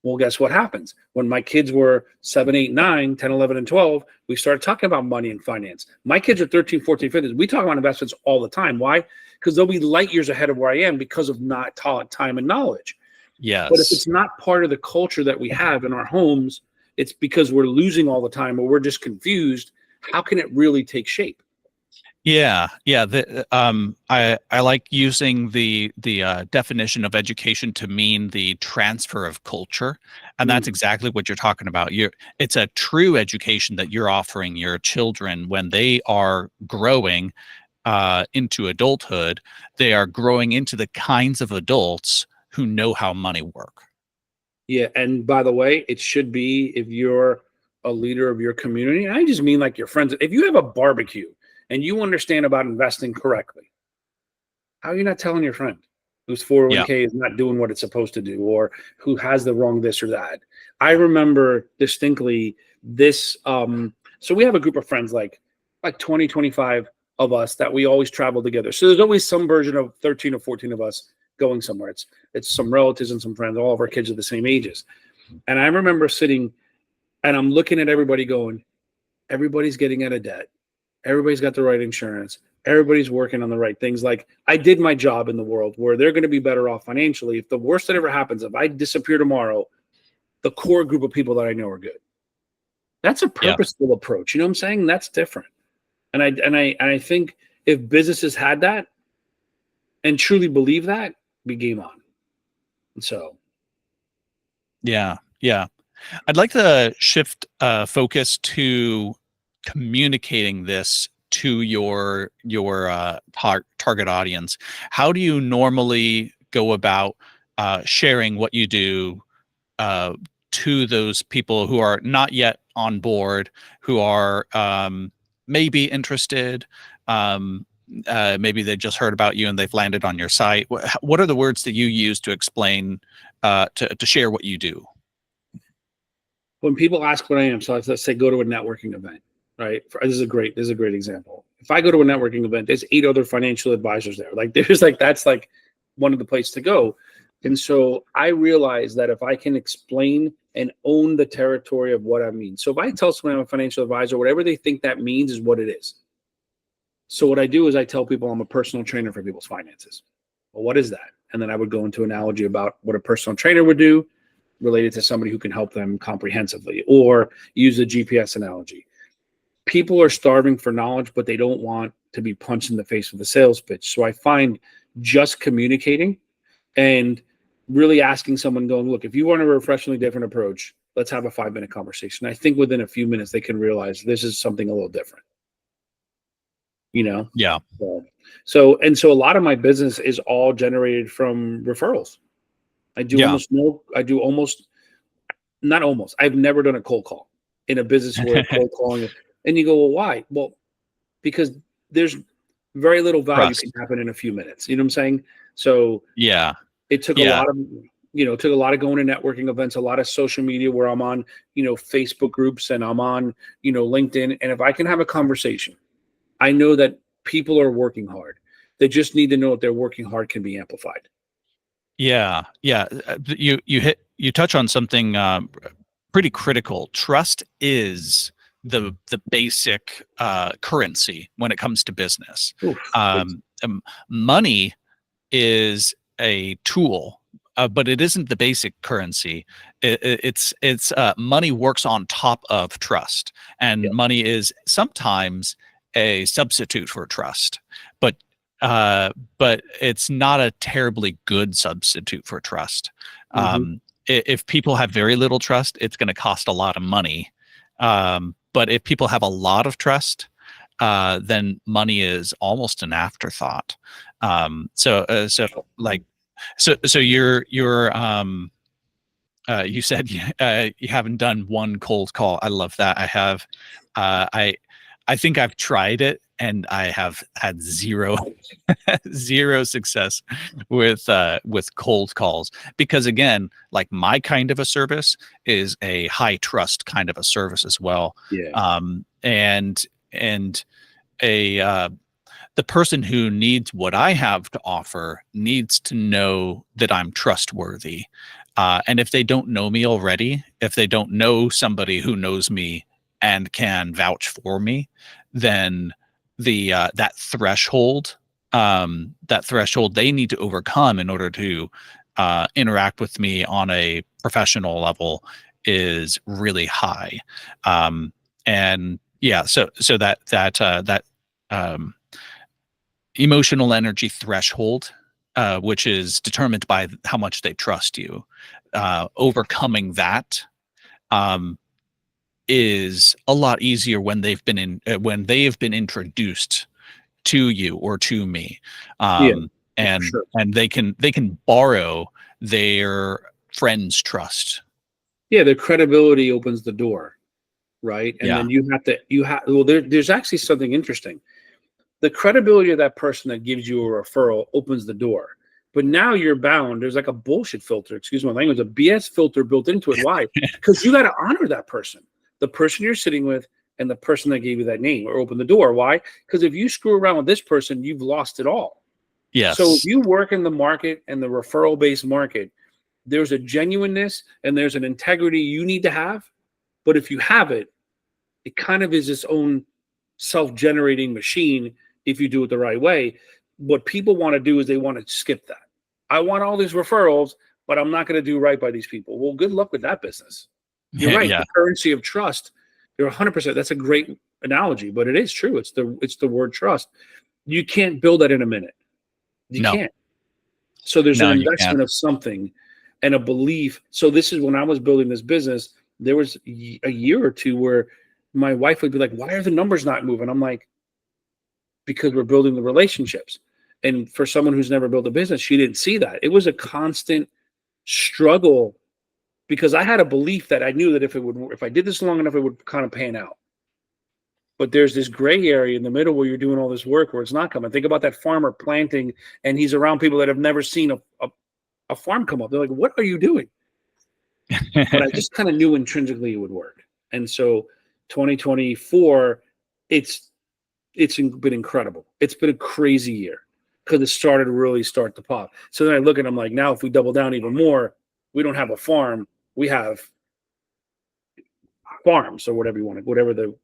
Well, guess what happens? When my kids were 7, 8, 9, 10, 11, and 12, we started talking about money and finance. My kids are 13, 14, 15. We talk about investments all the time. Why? Because they'll be light years ahead of where I am because of not taught time and knowledge. But if Yes. it's not part of the culture that we have in our homes, it's because we're losing all the time or we're just confused. How can it really take shape? Yeah, yeah. I like using the definition of education to mean the transfer of culture, and that's Mm, exactly what you're talking about. It's a true education that you're offering your children when they are growing into adulthood. They are growing into the kinds of adults who know how money work. yeah. And by the way, it should be if you're a leader of your community. And I just mean like your friends. If you have a barbecue and you understand about investing correctly, how are you not telling your friend whose Yeah, 401k is not doing what it's supposed to do or who has the wrong this or that? I remember distinctly this. So we have a group of friends like 20, 25 of us that we always travel together. So there's always some version of 13 or 14 of us going somewhere. It's some relatives and some friends. All of our kids are the same ages. And I remember sitting and I'm looking at everybody going, everybody's getting out of debt. Everybody's got the right insurance. Everybody's working on the right things. Like I did my job in the world where they're going to be better off financially. If the worst that ever happens, if I disappear tomorrow, the core group of people that I know are good. That's a yeah. purposeful approach. You know what I'm saying? That's different. And I think if businesses had that and truly believe that, be game on. And so Yeah, yeah. I'd like to shift focus to communicating this to your target audience. How do you normally go about sharing what you do uh, to those people who are not yet on board, who are maybe interested? Um, Maybe they just heard about you and they've landed on your site. What are the words that you use to explain to share what you do? when people ask what I am, so let's say go to a networking event, right? This is a great example. If I go to a networking event, there's 8 other financial advisors there. Like there's like that's like one of the places to go. And so I realize that if I can explain and own the territory of what I mean. So if I tell someone I'm a financial advisor, whatever they think that means is what it is. So what I do is I tell people I'm a personal trainer for people's finances. Well, what is that? And then I would go into analogy about what a personal trainer would do related to somebody who can help them comprehensively, or use the GPS analogy. People are starving for knowledge, but they don't want to be punched in the face with a sales pitch. So I find just communicating and really asking someone going, look, if you want a refreshingly different approach, let's have a 5-minute conversation. I think within a few minutes, they can realize this is something a little different, you know? Yeah, So a lot of my business is all generated from referrals. yeah. I do almost not almost. I've never done a cold call in a business where cold calling, and you go, well, why? Well, because there's very little value can Trust. happen in a few minutes. You know what I'm saying? So Yeah, it took a yeah, lot of, took a lot of going to networking events, a lot of social media where I'm on, Facebook groups and I'm on, LinkedIn. And if I can have a conversation, I know that people are working hard. They just need to know that their working hard can be amplified. yeah, yeah. You touch on something pretty critical. Trust is the basic currency when it comes to business. Oof. Money is a tool, but it isn't the basic currency. It's money works on top of trust, Yeah. and money is sometimes a substitute for trust, but uh, but it's not a terribly good substitute for trust. Hmm. If people have very little trust, it's going to cost a lot of money. But if people have a lot of trust, then money is almost an afterthought. So like so you said you haven't done one cold call. I love that. I have. I think I've tried it and I have had zero zero success with cold calls, because again, like, my kind of a service is a high trust kind of a service as well. Yeah. And a the person who needs what I have to offer needs to know that I'm trustworthy. And if they don't know me already, if they don't know somebody who knows me and can vouch for me, then that threshold they need to overcome in order to interact with me on a professional level is really high. And yeah, so that um, emotional energy threshold, which is determined by how much they trust you. Overcoming that um, is a lot easier when when they have been introduced to you or to me, Yeah. um, Yeah, for and sure. they can borrow their friends' trust. Yeah, the credibility opens the door, right? And Yeah, then well, there's actually something interesting. The credibility of that person that gives you a referral opens the door. But now you're bound. There's like a bullshit filter, excuse my language, a BS filter built into it. Why? Because you got to honor that person, the person you're sitting with, and the person that gave you that name or open the door. Why? Because if you screw around with this person, you've lost it all. So if yes, you work in the market and the referral based market, there's a genuineness and there's an integrity you need to have. But if you have it, it kind of is its own self-generating machine if you do it the right way. What people want to do is they want to skip that. I want all these referrals, but I'm not going to do right by these people. Well, good luck with that business. You're right. yeah, The currency of trust. You're 100%. That's a great analogy, but it is true. It's the word trust. You can't build that in a minute. You no, can't. So there's an no, you can't. investment of something and a belief. So this is when I was building this business. There was a year or two where my wife would be like, "Why are the numbers not moving?" I'm like, "Because we're building the relationships." And for someone who's never built a business, she didn't see that. It was a constant struggle because I had a belief that I knew that if I did this long enough, it would kind of pan out. But there's this gray area in the middle where you're doing all this work where it's not coming. Think about that farmer planting, and he's around people that have never seen a farm come up. They're like, "What are you doing?" But I just kind of knew intrinsically it would work. And so 2024, it's been incredible. It's been a crazy year because it started to really start to pop. So then I look at them like, now if we double down even more, we don't have a farm, we have farms or whatever you want to, whatever the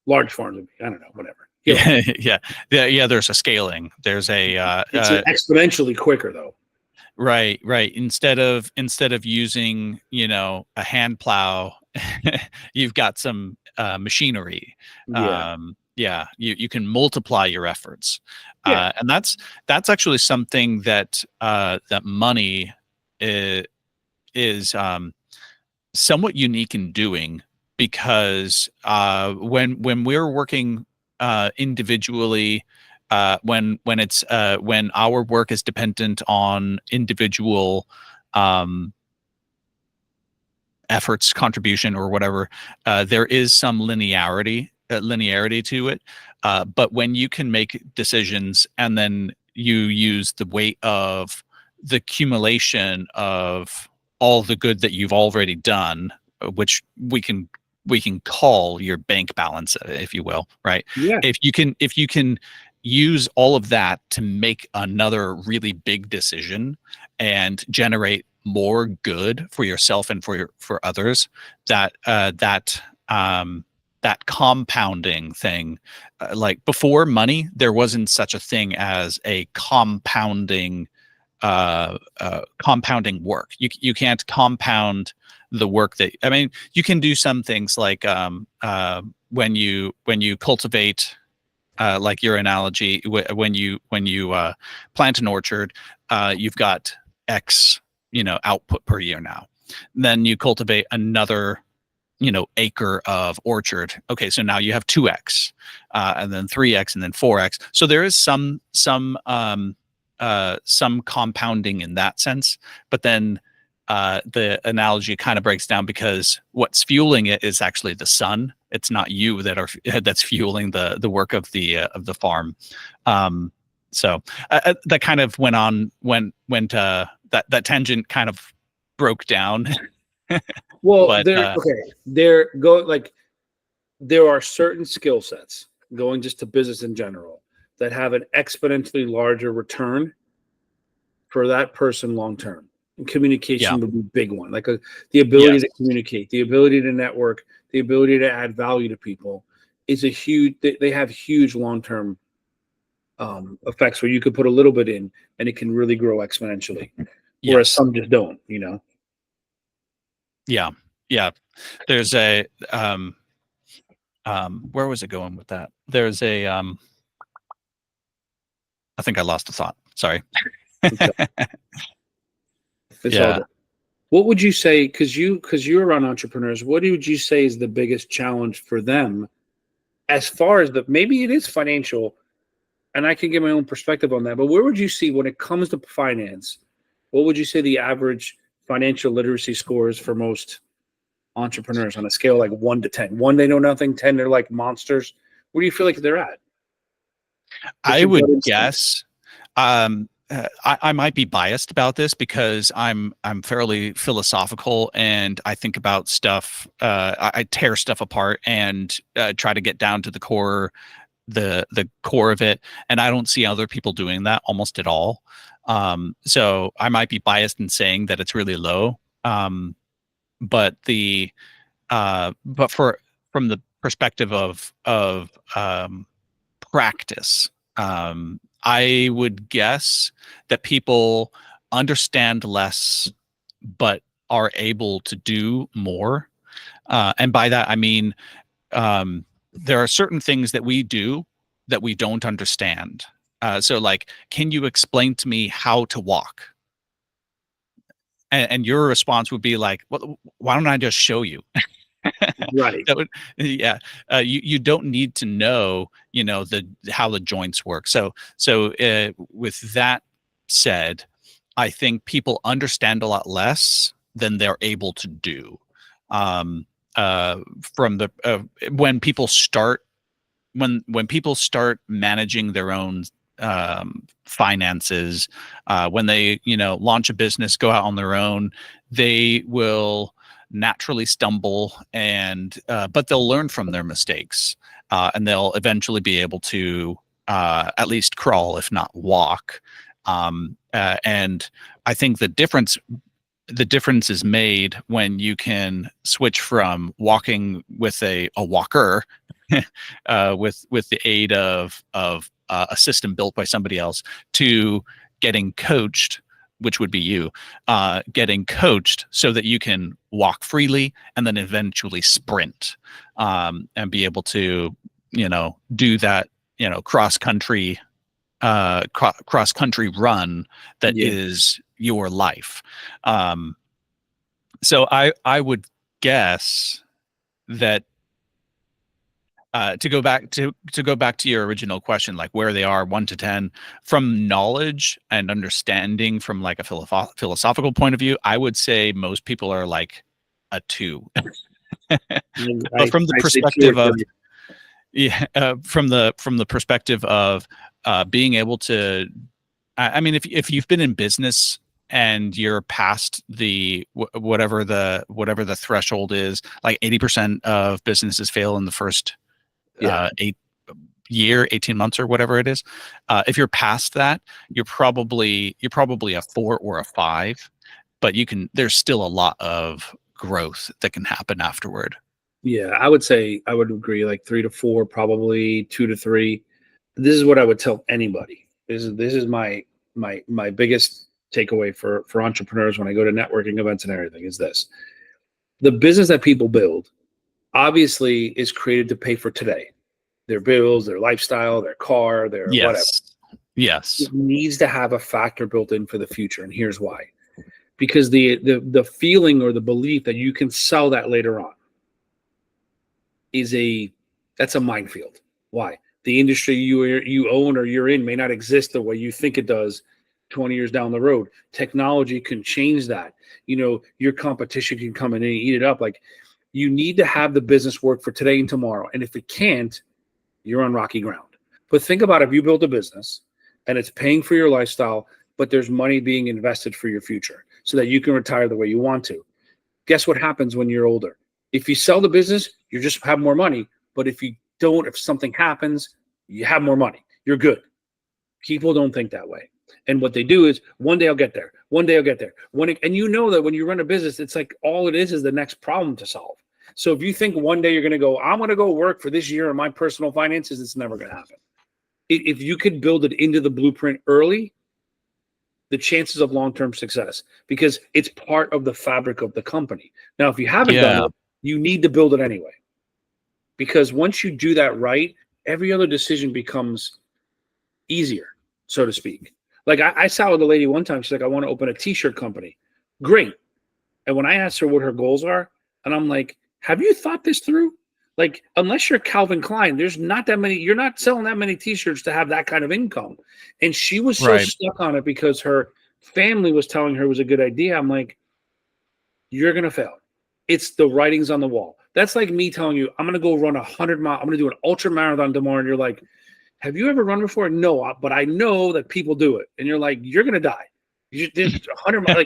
large farms would be. I don't know, whatever. You know what I Yeah, mean? yeah. There's a scaling. There's a It's exponentially quicker though. right. Instead of using, a hand plow, you've got some machinery. Yeah. Yeah, you can multiply your efforts, Yeah. and that's actually something that money is somewhat unique in doing, because when we're working individually, when our work is dependent on individual um, efforts, contribution, or whatever, there is some linearity to it. But when you can make decisions and then you use the weight of the accumulation of all the good that you've already done, which we can call your bank balance, if you will, right? Yeah. If you can use all of that to make another really big decision and generate more good for yourself and for others, that compounding thing, like, before money, there wasn't such a thing as a compounding work. You can't compound the work that, I mean, you can do some things like, when you cultivate, like your analogy, when you plant an orchard, you've got X, output per year now. Then you cultivate another, acre of orchard. Okay, so now you have 2x, and then 3x, and then 4x. So there is some compounding in that sense, but then the analogy kind of breaks down because what's fueling it is actually the sun. it's not you that's fueling the work of the farm. So that kind of that tangent kind of broke down. Well, But there are certain skill sets going just to business in general that have an exponentially larger return for that person long term. And yeah, communication would be a big one. Like the ability yes, to communicate, the ability to network, the ability to add value to people is a huge. They have huge long term effects where you could put a little bit in and it can really grow exponentially. Whereas yes, some just don't. You know. yeah, yeah. There's a where was it going with that? There's a I think I lost a thought. Sorry. It's, it's all Yeah. good. What would you say? Because you're around entrepreneurs. What would you say is the biggest challenge for them, as far as maybe it is financial, and I can give my own perspective on that. But where would you see when it comes to finance? What would you say the average financial literacy score is for most entrepreneurs on a scale like 1 to 10? 1, they know nothing. 10, they're like monsters. Where do you feel like they're at? What's I your gut would instinct? guess I might be biased about this because I'm fairly philosophical and I think about stuff. I tear stuff apart and try to get down to the core of it, and I don't see other people doing that almost at all. So I might be biased in saying that it's really low. But from the perspective of practice, I would guess that people understand less but are able to do more. And by that I mean, there are certain things that we do that we don't understand. So like, can you explain to me how to walk? And your response would be like, well, why don't I just show you? Right. That would, yeah. You don't need to know, the how the joints work. So with that said, I think people understand a lot less than they're able to do. Um, from the when people start when people start managing their own finances, when they launch a business, go out on their own, they will naturally stumble, and but they'll learn from their mistakes, and they'll eventually be able to at least crawl, if not walk. And I think the difference is made when you can switch from walking with a walker, with the aid of a system built by somebody else, to getting coached, which would be you, getting coached so that you can walk freely and then eventually sprint, and be able to do that cross country run that Yeah. is your life. Um, so I would guess that, to go back to your original question, like where they are 1 to 10, from knowledge and understanding from like a philosophical point of view, I would say most people are like a 2. But from the I say 2 or perspective of, 3. yeah, from the perspective of being able to, I mean, if you've been in business and you're past whatever the threshold is, like 80% of businesses fail in the first Yeah. 18 months or whatever it is. If you're past that, you're probably a 4 or a 5, but there's still a lot of growth that can happen afterward. Yeah, I would say I would agree, like 3 to 4, probably 2 to 3. This is what I would tell anybody. This is my biggest takeaway for entrepreneurs when I go to networking events and everything is this. The business that people build obviously is created to pay for today. Their bills, their lifestyle, their car, their whatever. Yes. Yes. It needs to have a factor built in for the future. And here's why. Because the feeling or the belief that you can sell that later on that's a minefield. Why? The industry you own or you're in may not exist the way you think it does 20 years down the road. Technology can change that. Your competition can come in and eat it up. Like You need to have the business work for today and tomorrow. And if it can't, you're on rocky ground. But think about if you build a business and it's paying for your lifestyle, but there's money being invested for your future so that you can retire the way you want to. Guess what happens when you're older? If you sell the business, you just have more money. But if you don't, if something happens, you have more money. You're good. People don't think that way. And what they do is, one day I'll get there. One day I'll get there. And you know that when you run a business, it's like all it is the next problem to solve. So if you think one day you're going to go, I'm going to go work for this year in my personal finances, it's never going to happen. If you could build it into the blueprint early, the chances of long-term success, because it's part of the fabric of the company. Now, if you haven't done it, you need to build it anyway. Because once you do that right, every other decision becomes easier, so to speak. Like I sat with a lady one time, she's like, I want to open a t-shirt company. Great. And when I asked her what her goals are, and I'm like, have you thought this through? Like, unless you're Calvin Klein, there's not that many, you're not selling that many t-shirts to have that kind of income. And she was so stuck on it because her family was telling her it was a good idea. I'm like, you're going to fail. It's the writings on the wall. That's like me telling you, I'm going to go run 100 miles. I'm going to do an ultra marathon tomorrow. And you're like, have you ever run before? No, but I know that people do it. And you're like, you're going to die. There's 100 miles.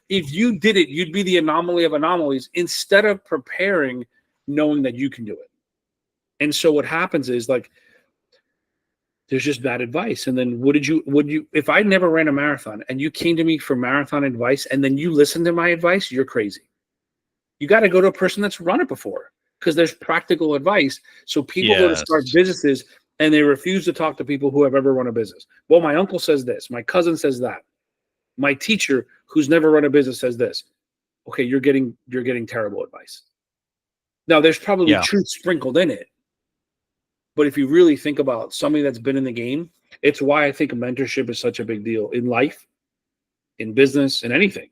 If you did it, you'd be the anomaly of anomalies instead of preparing, knowing that you can do it. And so what happens is like, there's just bad advice. And then would you, if I never ran a marathon and you came to me for marathon advice and then you listened to my advice, you're crazy. You got to go to a person that's run it before because there's practical advice. So people go to start businesses and they refuse to talk to people who have ever run a business. Well, my uncle says this, my cousin says that. My teacher who's never run a business says this. Okay, you're getting terrible advice. Now there's probably truth sprinkled in it. But if you really think about somebody that's been in the game, it's why I think mentorship is such a big deal in life, in business, in anything.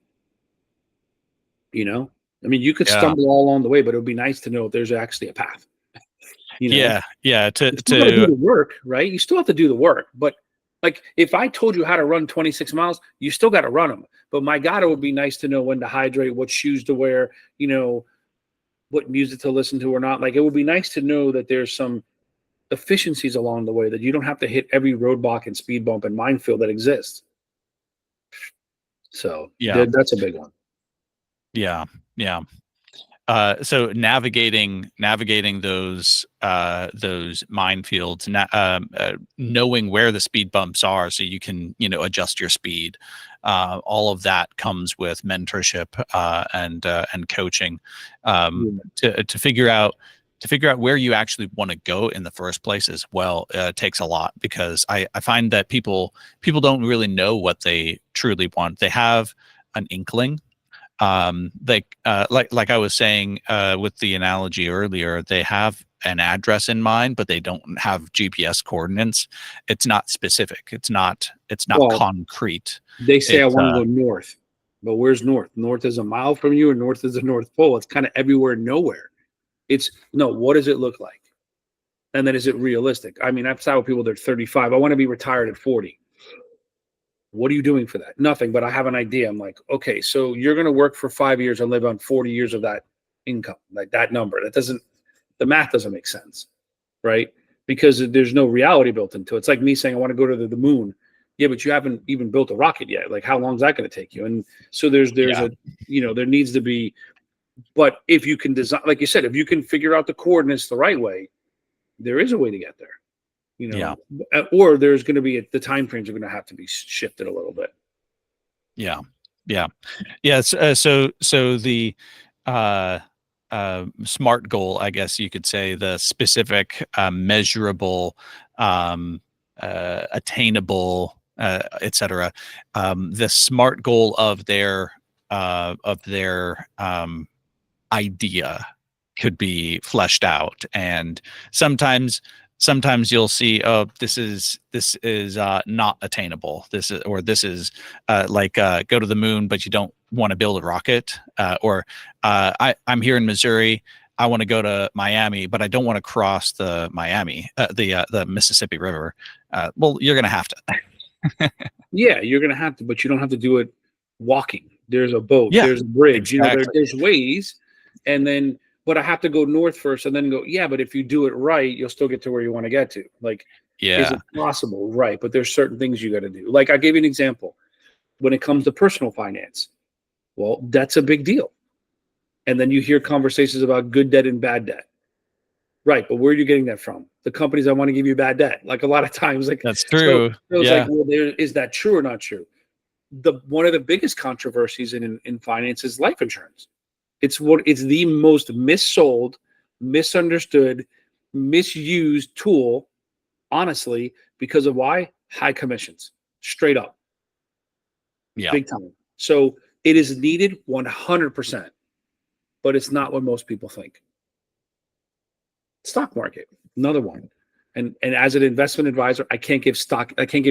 You know, I mean, you could stumble all along the way, but it would be nice to know if there's actually a path. You know? Yeah. You still gotta do the work, right? You still have to do the work. But like, if I told you how to run 26 miles, you still got to run them. But my God, it would be nice to know when to hydrate, what shoes to wear, you know, what music to listen to or not. Like, it would be nice to know that there's some efficiencies along the way, that you don't have to hit every roadblock and speed bump and minefield that exists. So that's a big one. Yeah. So navigating those minefields, knowing where the speed bumps are, so you can adjust your speed. All of that comes with mentorship and coaching to figure out where you actually want to go in the first place as well. Takes a lot, because I find that people don't really know what they truly want. They have an inkling. Like I was saying with the analogy earlier, they have an address in mind, but they don't have GPS coordinates. It's not specific. It's not concrete. They say I want to go north, but where's north? North is a mile from you, or north is the North Pole. It's kind of everywhere, nowhere. What does it look like? And then is it realistic? I mean, I've sat with people that are 35. I want to be retired at 40. What are you doing for that? Nothing, but I have an idea. I'm like, okay, so you're going to work for 5 years and live on 40 years of that income, like that number. The math doesn't make sense, right? Because there's no reality built into it. It's like me saying, I want to go to the moon. Yeah, but you haven't even built a rocket yet. Like, how long is that going to take you? And so there needs to be, but if you can design, like you said, if you can figure out the coordinates the right way, there is a way to get there. Or there's going to be the time frames are going to have to be shifted a little bit. So the SMART goal, I guess you could say, the specific, measurable, attainable, etc. The SMART goal of their idea could be fleshed out, and sometimes you'll see, oh, this is not attainable. This is go to the moon, but you don't want to build a rocket. Or I'm here in Missouri. I want to go to Miami, but I don't want to cross the Mississippi River. Well, you're going to have to. Yeah, you're going to have to, but you don't have to do it walking. there's a boat, Yeah, there's a bridge, exactly. there's ways. And then, but I have to go north first and then go, yeah, but if you do it right, you'll still get to where you want to get to. Like, is Yeah. it possible? Right. But there's certain things you got to do. Like I gave you an example when it comes to personal finance. Well, that's a big deal. And then you hear conversations about good debt and bad debt. Right. But where are you getting that from? The companies that want to give you bad debt. Like a lot of times, like, That's so true. it was like, Yeah. well, is that true or not true? One of the biggest controversies in finance is life insurance. It's the most missold, misunderstood, misused tool, honestly, because of why? High commissions. Straight up. Yeah. Big time. So it is needed 100%, but it's not what most people think. Stock market, another one. And as an investment advisor, I can't give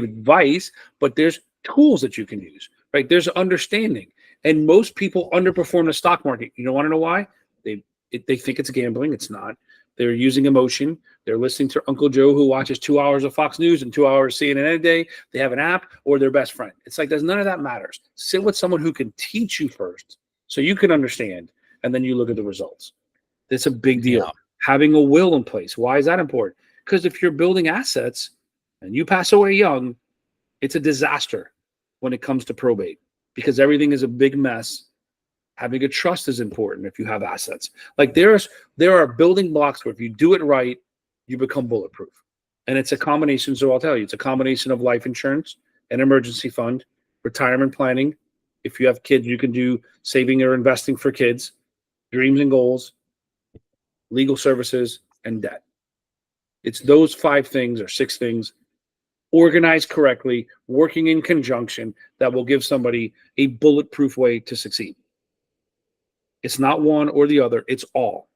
advice, but there's tools that you can use, right? There's understanding. And most people underperform the stock market. You don't want to know why? They think it's gambling. It's not. They're using emotion. They're listening to Uncle Joe who watches 2 hours of Fox News and 2 hours CNN a day. They have an app or their best friend. It's like there's none of that matters. Sit with someone who can teach you first so you can understand, and then you look at the results. It's a big Yeah. deal. Having a will in place. Why is that important? Because if you're building assets and you pass away young, it's a disaster when it comes to probate because everything is a big mess. Having a trust is important if you have assets. Like there are building blocks where if you do it right, you become bulletproof. And it's a combination. So I'll tell you, it's a combination of life insurance, an emergency fund, retirement planning. If you have kids, you can do saving or investing for kids, dreams and goals, legal services, and debt. It's those 5 things or 6 things organized correctly, working in conjunction that will give somebody a bulletproof way to succeed. It's not one or the other, it's all.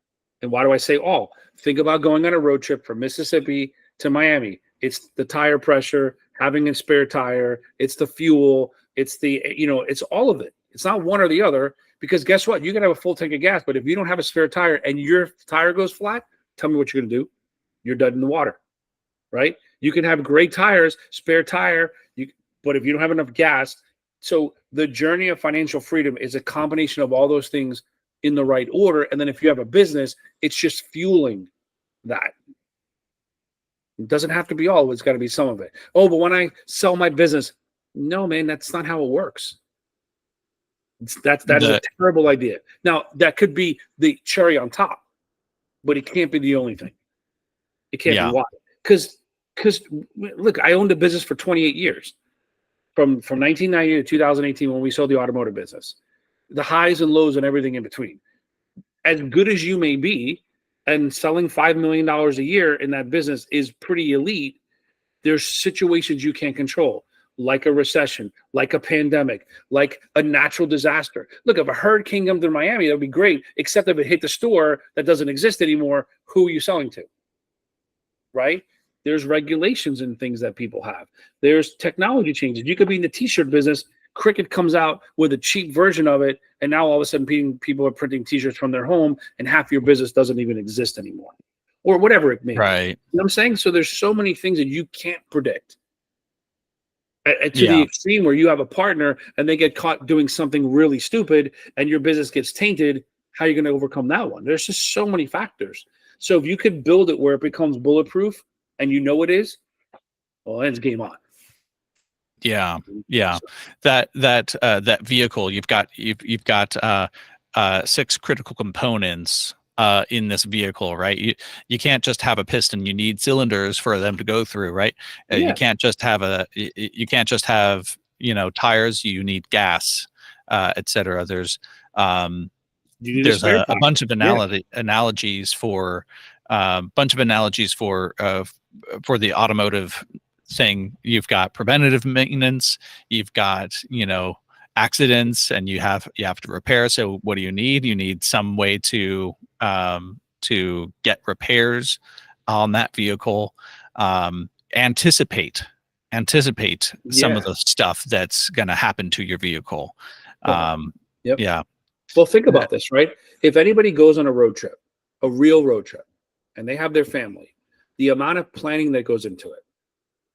And why do I say all? Think about going on a road trip from Mississippi to Miami. It's the tire pressure, having a spare tire, it's the fuel, it's it's all of it. It's not one or the other because guess what? You can have a full tank of gas, but if you don't have a spare tire and your tire goes flat, tell me what you're going to do. You're dead in the water, right? You can have great tires, spare tire, but if you don't have enough gas, so the journey of financial freedom is a combination of all those things in the right order. And then if you have a business, it's just fueling that. It doesn't have to be all, it's got to be some of it. Oh, but when I sell my business, no, man, that's not how it works. That is a terrible idea. Now, that could be the cherry on top, but it can't be the only thing. It can't be. Why? Because look, I owned a business for 28 years. From 1990 to 2018 when we sold the automotive business, the highs and lows and everything in between. As good as you may be, and selling $5 million a year in that business is pretty elite, there's situations you can't control, like a recession, like a pandemic, like a natural disaster. Look, if a hurricane comes to Miami, that would be great, except if it hit the store that doesn't exist anymore, who are you selling to? Right? There's regulations and things that people have. There's technology changes. You could be in the t-shirt business. Cricut comes out with a cheap version of it, and now all of a sudden people are printing t-shirts from their home, and half your business doesn't even exist anymore, or whatever it may be. Right. You know what I'm saying? So there's so many things that you can't predict. To the Yeah. extreme where you have a partner and they get caught doing something really stupid, and your business gets tainted. How are you going to overcome that one? There's just so many factors. So if you could build it where it becomes bulletproof, and you know it is, well, it's game on. Yeah. Yeah. That vehicle, you've got 6 critical components in this vehicle, right? You can't just have a piston. You need cylinders for them to go through, right? Yeah. You can't just have tires. You need gas, etc. There's You need there's spare a bunch of Yeah. analogies for for the automotive thing. You've got preventative maintenance, you've got accidents, and you have to repair. So what do you need? You need some way to get repairs on that vehicle. Anticipate some of the stuff that's going to happen to your vehicle. Yep. Yeah. Well, think about this, right? If anybody goes on a road trip, a real road trip, and they have their family, the amount of planning that goes into it,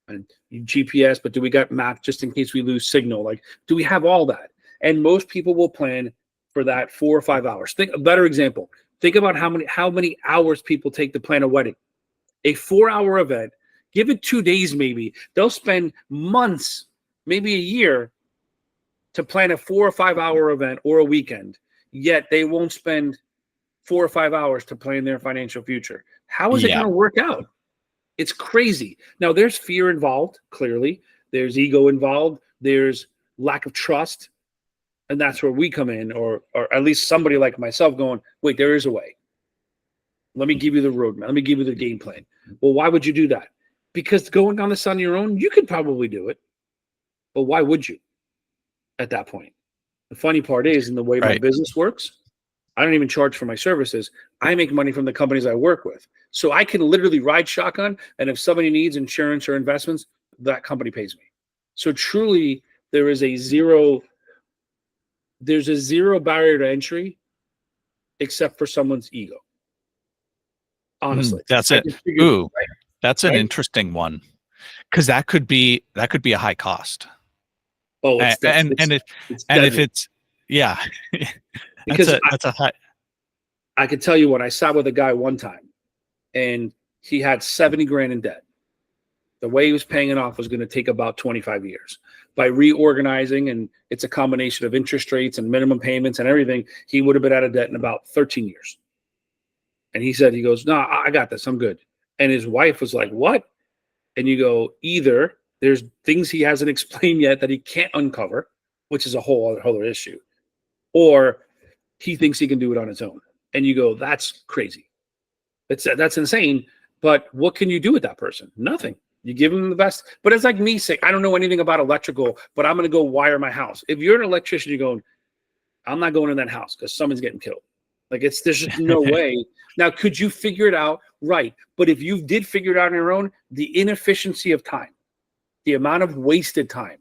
and GPS, but do we got maps just in case we lose signal? Like, do we have all that? And most people will plan for that 4 or 5 hours. Think a better example. Think about how many hours people take to plan a wedding. A 4-hour event, give it 2 days maybe. They'll spend months, maybe a year, to plan a 4 or 5 hour event or a weekend. Yet they won't spend 4 or 5 hours to plan their financial future. How is it Yeah. going to work out? It's crazy. Now, there's fear involved, clearly. There's ego involved. There's lack of trust. And that's where we come in, or at least somebody like myself going, wait, there is a way. Let me give you the roadmap. Let me give you the game plan. Well, why would you do that? Because going on this on your own, you could probably do it. But why would you at that point? The funny part is, in the way my Right. business works, I don't even charge for my services. I make money from the companies I work with. So I can literally ride shotgun, and if somebody needs insurance or investments, that company pays me. So truly, there's a zero barrier to entry except for someone's ego. Honestly. That's I it. just figured, Ooh, that's an right? interesting one, because that could be a high cost. Oh, And it's if deadly. it's, yeah, Because that's a high. I could tell you, when I sat with a guy one time and he had 70 grand in debt. The way he was paying it off was going to take about 25 years. By reorganizing, and it's a combination of interest rates and minimum payments and everything, he would have been out of debt in about 13 years. And he goes, no, I got this. I'm good. And his wife was like, what? And you go, either there's things he hasn't explained yet that he can't uncover, which is a whole other issue, or he thinks he can do it on his own. And you go, that's crazy. That's insane. But what can you do with that person? Nothing. You give them the best. But it's like me saying, I don't know anything about electrical, but I'm going to go wire my house. If you're an electrician, you're going, I'm not going in that house because someone's getting killed. Like, there's just no way. Now, could you figure it out? Right. But if you did figure it out on your own, the inefficiency of time, the amount of wasted time,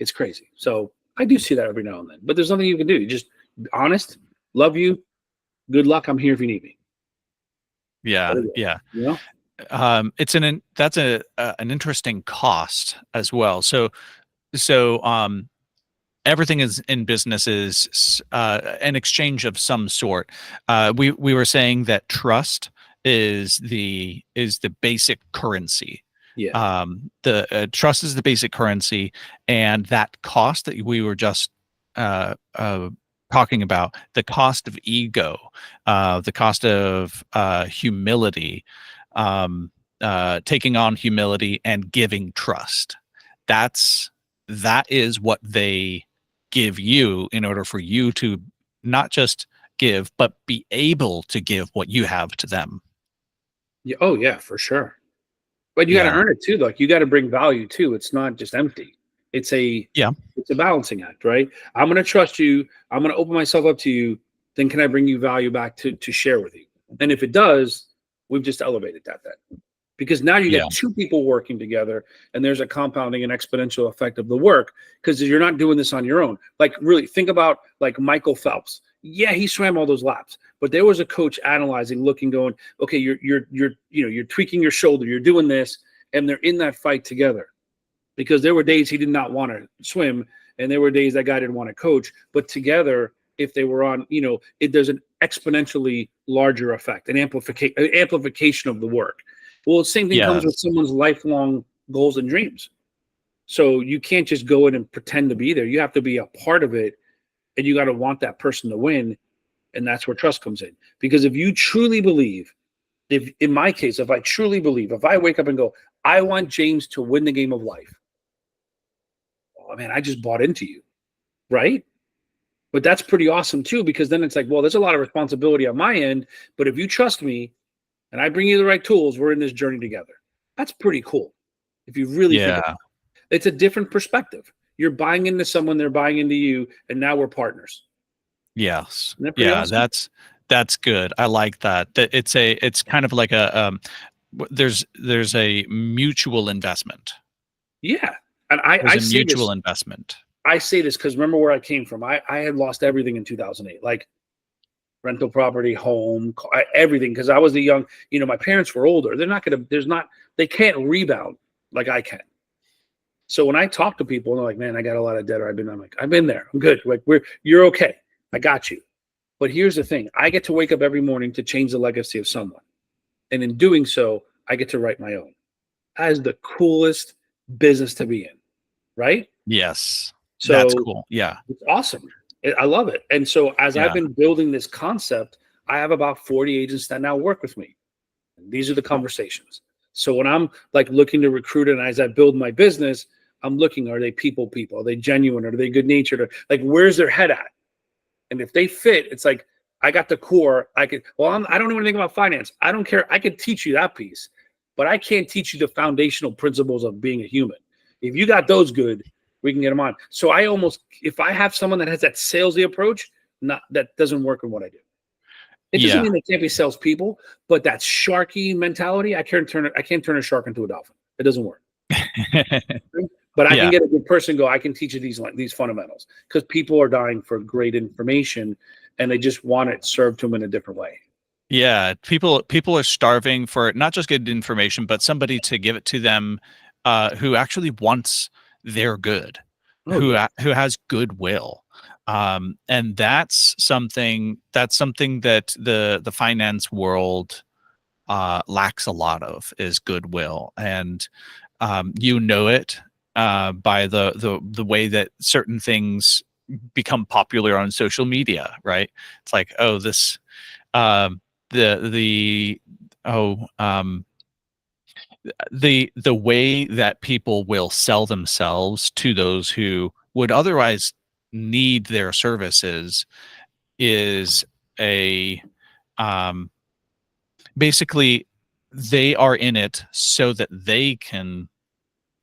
it's crazy. So I do see that every now and then. But there's nothing you can do. You just honest, love you, good luck. I'm here if you need me. Yeah, yeah. You know? That's an interesting cost as well. So everything is in business is an exchange of some sort. We were saying that trust is the basic currency. Yeah. The trust is the basic currency, and that cost that we were just talking about, the cost of ego, the cost of humility, taking on humility and giving trust. That is what they give you in order for you to not just give, but be able to give what you have to them. Yeah. Oh, yeah, for sure. But you got to Yeah. earn it too. Like, you got to bring value too. It's not just empty. It's a Yeah. It's a balancing act, right? I'm going to trust you. I'm going to open myself up to you. Then can I bring you value back to share with you? And if it does, we've just elevated that then. Because now you Yeah. get two people working together, and there's a compounding and exponential effect of the work, because you're not doing this on your own. Like, really think about like Michael Phelps. Yeah, he swam all those laps, but there was a coach analyzing, looking, going, okay, you're tweaking your shoulder, you're doing this, and they're in that fight together. Because there were days he did not want to swim, and there were days that guy didn't want to coach, but together, if they were on, there's an exponentially larger effect, an amplification of the work. Well, the same thing comes with Yes. someone's lifelong goals and dreams. So you can't just go in and pretend to be there. You have to be a part of it, and you got to want that person to win. And that's where trust comes in. Because if you truly believe, in my case, if I truly believe, if I wake up and go, I want James to win the game of life, oh man, I just bought into you, right? But that's pretty awesome too, because then it's like, well, there's a lot of responsibility on my end, but if you trust me and I bring you the right tools, we're in this journey together. That's pretty cool. If you really think about it. It's a different perspective. You're buying into someone, they're buying into you, and now we're partners. Yes. Isn't that pretty awesome? That's good. I like that. That it's kind of like there's a mutual investment. Yeah. And I There's a say mutual this, investment. I say this because remember where I came from. I had lost everything in 2008, like rental property, home, everything. Because I was the young, my parents were older. They can't rebound like I can. So when I talk to people and they're like, man, I got a lot of debt, or I'm like, I've been there. I'm good. Like, you're okay. I got you. But here's the thing. I get to wake up every morning to change the legacy of someone. And in doing so, I get to write my own. That is the coolest business to be in, right? Yes. That's So cool. Yeah. it's awesome. I love it. And so as I've Yeah. been building this concept, I have about 40 agents that now work with me. These are the conversations. So when I'm like looking to recruit, and as I build my business, I'm looking, are they people? Are they genuine? Are they good natured? Like, where's their head at? And if they fit, it's like, I got the core. I don't know anything about finance. I don't care. I could teach you that piece, but I can't teach you the foundational principles of being a human. If you got those good, we can get them on. So if I have someone that has that salesy approach, that doesn't work in what I do. It doesn't Yeah. mean they can't be salespeople, but that sharky mentality, I can't turn a shark into a dolphin. It doesn't work. But I can Yeah. get a good person go, I can teach you these fundamentals, because people are dying for great information and they just want it served to them in a different way. Yeah, people are starving for not just good information, but somebody to give it to them who actually wants their good, Oh yeah. who has goodwill. And that's something that the finance world lacks a lot of, is goodwill. And you know it by the way that certain things become popular on social media, right? It's like, oh, this um, the oh the way that people will sell themselves to those who would otherwise need their services is a um, basically they are in it so that they can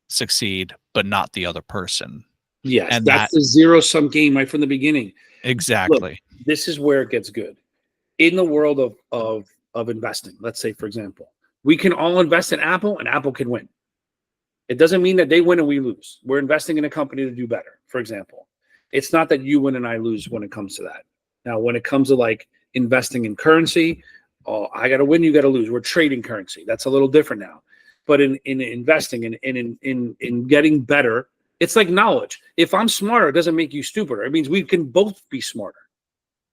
succeed, but not the other person. Yes, And that's that the zero-sum game right from the beginning. Look, exactly. this is where it gets good. In the world of investing, let's say, for example, we can all invest in Apple and Apple can win. It doesn't mean that they win and we lose. We're investing in a company to do better, for example. It's not that you win and I lose when it comes to that. Now, when it comes to like investing in currency, oh, I got to win, you got to lose. We're trading currency. That's a little different now. But in investing and in getting better, it's like knowledge. If I'm smarter, it doesn't make you stupider. It means we can both be smarter.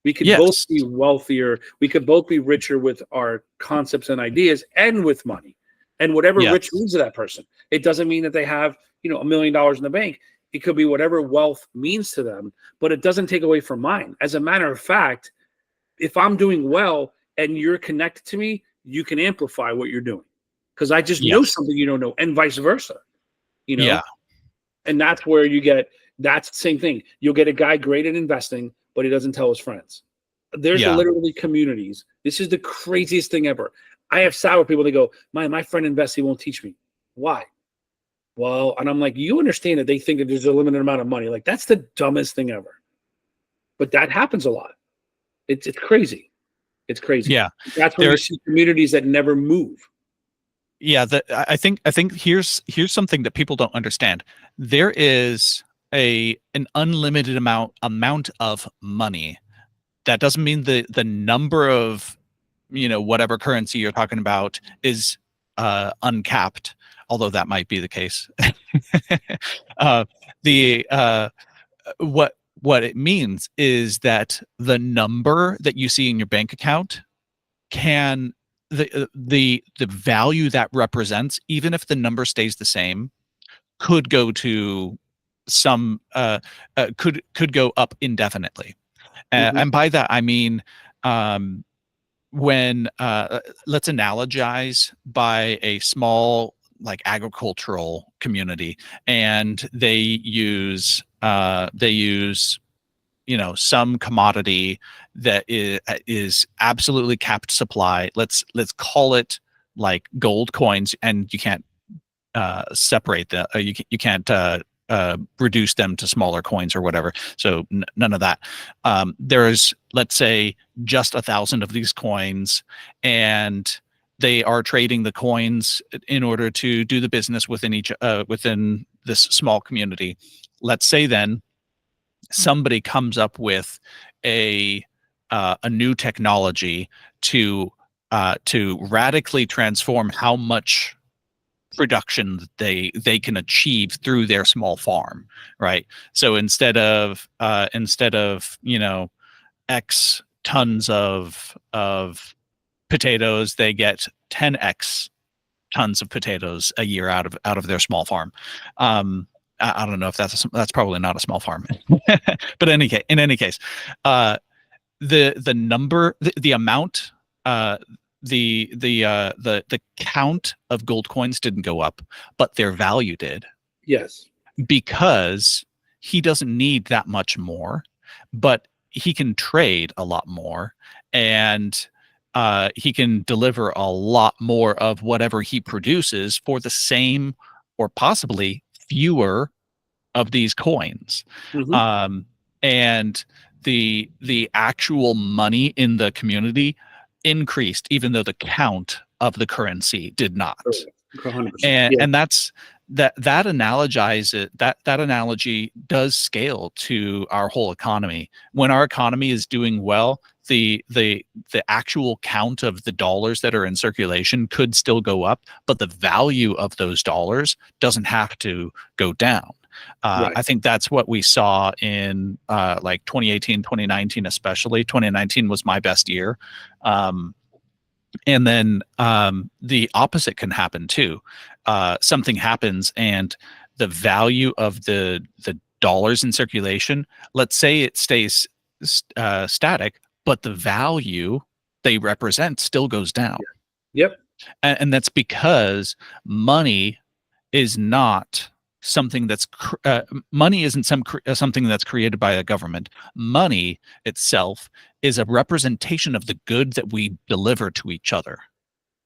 We could both Yes. be wealthier. We could both be richer with our concepts and ideas and with money. And whatever rich Yes. means to that person. It doesn't mean that they have, $1 million in the bank. It could be whatever wealth means to them, but it doesn't take away from mine. As a matter of fact, if I'm doing well and you're connected to me, you can amplify what you're doing. Because I just know Yes. something you don't know, and vice versa. You Yeah. know, and that's where that's the same thing. You'll get a guy great at investing, but he doesn't tell his friends. There's Yeah. literally communities. This is the craziest thing ever. I have sour people. They go, my friend invests. He won't teach me. Why? Well, and I'm like, you understand that they think that there's a limited amount of money. Like, that's the dumbest thing ever. But that happens a lot. It's crazy. It's crazy. Yeah. That's when you There see communities that never move. Yeah, I think here's something that people don't understand. There is an unlimited amount of money. That doesn't mean the number of, whatever currency you're talking about is uncapped, although that might be the case. uh, the what it means is that the number that you see in your bank account can the value that represents, even if the number stays the same, could go to some could go up indefinitely. Mhm, And by that I mean, um, when let's analogize by a small like agricultural community, and they use some commodity that is absolutely capped supply. Let's call it like gold coins, and you can't separate the you can't reduce them to smaller coins or whatever. So none of that. There's, let's say, just 1,000 of these coins, and they are trading the coins in order to do the business within this small community. Let's say then somebody comes up with a new technology to radically transform how much production that they can achieve through their small farm, right? So instead of X tons of potatoes, they get 10x tons of potatoes a year out of their small farm. I don't know if that's probably not a small farm, but in any case, the amount, the count of gold coins didn't go up, but their value did, Yes. because he doesn't need that much more, but he can trade a lot more, and he can deliver a lot more of whatever he produces for the same or possibly fewer of these coins. Hmm. Um, and the actual money in the community increased, even though the count of the currency did not. 100%. And Yeah. that analogy does scale to our whole economy. When our economy is doing well, the actual count of the dollars that are in circulation could still go up, but the value of those dollars doesn't have to go down. Right. I think that's what we saw in like 2018, 2019, especially. 2019 was my best year. And then the opposite can happen too. Something happens and the value of the dollars in circulation, let's say it stays static, but the value they represent still goes down. Yep. And that's because money is not something that's money isn't something that's created by a government. Money itself is a representation of the good that we deliver to each other.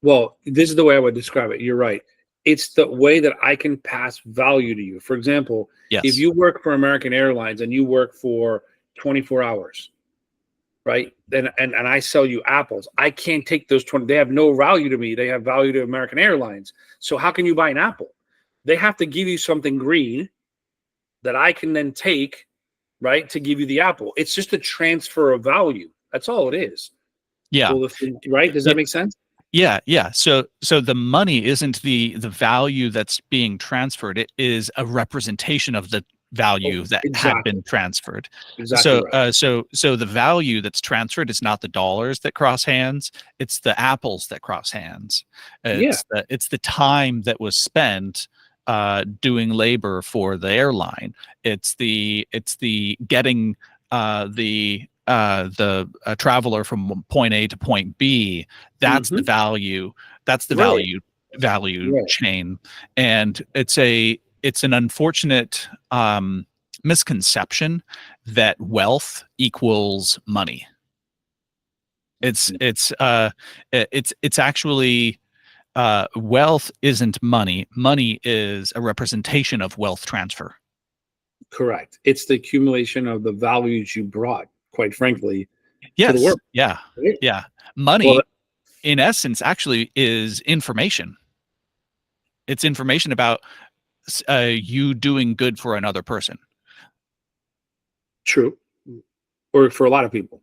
Well, this is the way I would describe it. You're right. It's the way that I can pass value to you. For example, if Yes. you work for American Airlines and you work for 24 hours, right? And I sell you apples. I can't take those 20. They have no value to me. They have value to American Airlines. So how can you buy an apple? They have to give you something green that I can then take, right, to give you the apple. It's just a transfer of value. That's all it is. Yeah. Well, right? Does that make sense? Yeah. So the money isn't the value that's being transferred. It is a representation of the value that had Exactly. been transferred. Exactly right. So the value that's transferred is not the dollars that cross hands, it's the apples that cross hands. Yeah. It's the time that was spent doing labor for the airline. It's the getting the traveler from point A to point B. That's the Hmm. value. That's the Right. value Right. chain. And it's an unfortunate misconception that wealth equals money. It's actually wealth isn't money. Money is a representation of wealth transfer. Correct. It's the accumulation of the values you brought, quite frankly, to the Yes. world. Yeah. Right? Yeah. Well, Money, in essence, actually is information. It's information about you doing good for another person. true. Or for a lot of people.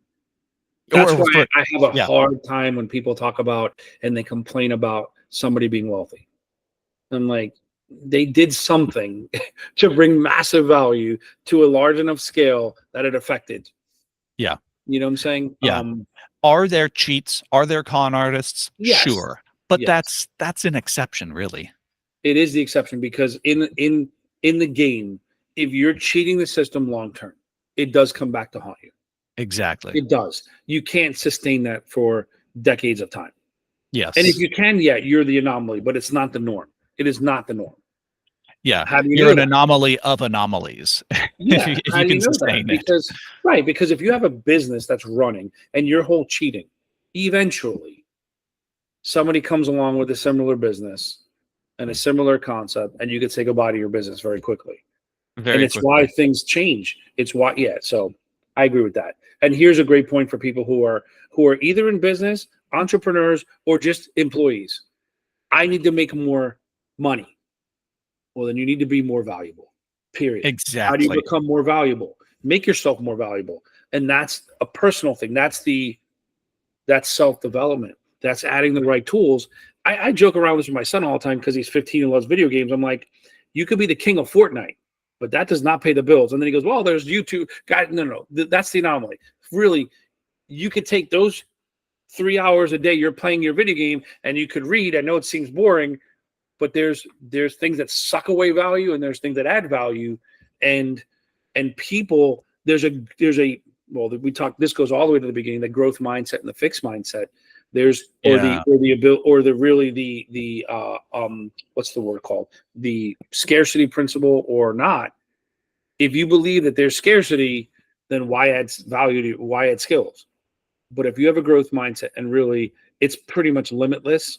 That's Or why for I have a Yeah, hard time when people talk about and they complain about somebody being wealthy. I'm like, they did something to bring massive value to a large enough scale that it affected. yeah, You know what I'm saying? yeah. Are there cheats? Are there con artists? Yes. Sure. But Yes. that's an exception, really. It is the exception because in the game, if you're cheating the system long term, it does come back to haunt you. Exactly. It does. You can't sustain that for decades of time. And if Yes. you can, yeah, you're the anomaly, but it's not the norm. It is not the norm. Yeah. How do you You're know an that? anomaly of anomalies if Yeah, how you do you can know that? sustain it. Because right, because if you have a business that's running and your whole cheating, eventually somebody comes along with a similar business and a similar concept, and you could say goodbye to your business very quickly. And Very it's why quickly. things change. It's why, yeah. So I agree with that. And here's a great point for people who are either in business, entrepreneurs, or just employees. I need to make more money. Well, then you need to be more valuable. Period. How do you Exactly. become more valuable? Make yourself more valuable. And that's a personal thing. That's self-development. That's adding the right tools. I joke around with my son all the time because he's 15 and loves video games. I'm like, you could be the king of Fortnite, but that does not pay the bills. And then he goes, well, there's YouTube. God, no. That's the anomaly. Really, you could take those 3 hours a day you're playing your video game and you could read. I know it seems boring, but there's things that suck away value and there's things that add value. And people, there's a well, we talked, this goes all the way to the beginning, the growth mindset and the fixed mindset. There's or the ability or the really the what's the word called, the scarcity principle or not. If you believe that there's scarcity, then why add value to, why add skills? But if you have a growth mindset and really it's pretty much limitless,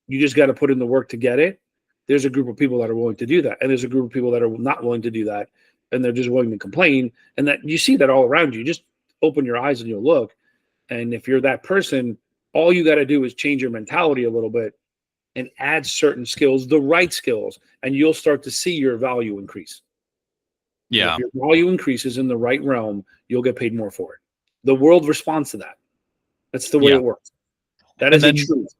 you just got to put in the work to get it. There's a group of people that are willing to do that, and there's a group of people that are not willing to do that, and they're just willing to complain. And that you see that all around you. Just open your eyes and you'll look. And if you're that person, all you got to do is change your mentality a little bit and add certain skills, the right skills, and you'll start to see your value increase. Yeah. If your value increases in the right realm, you'll get paid more for it. The world responds to that. That's the way it works. That is the truth.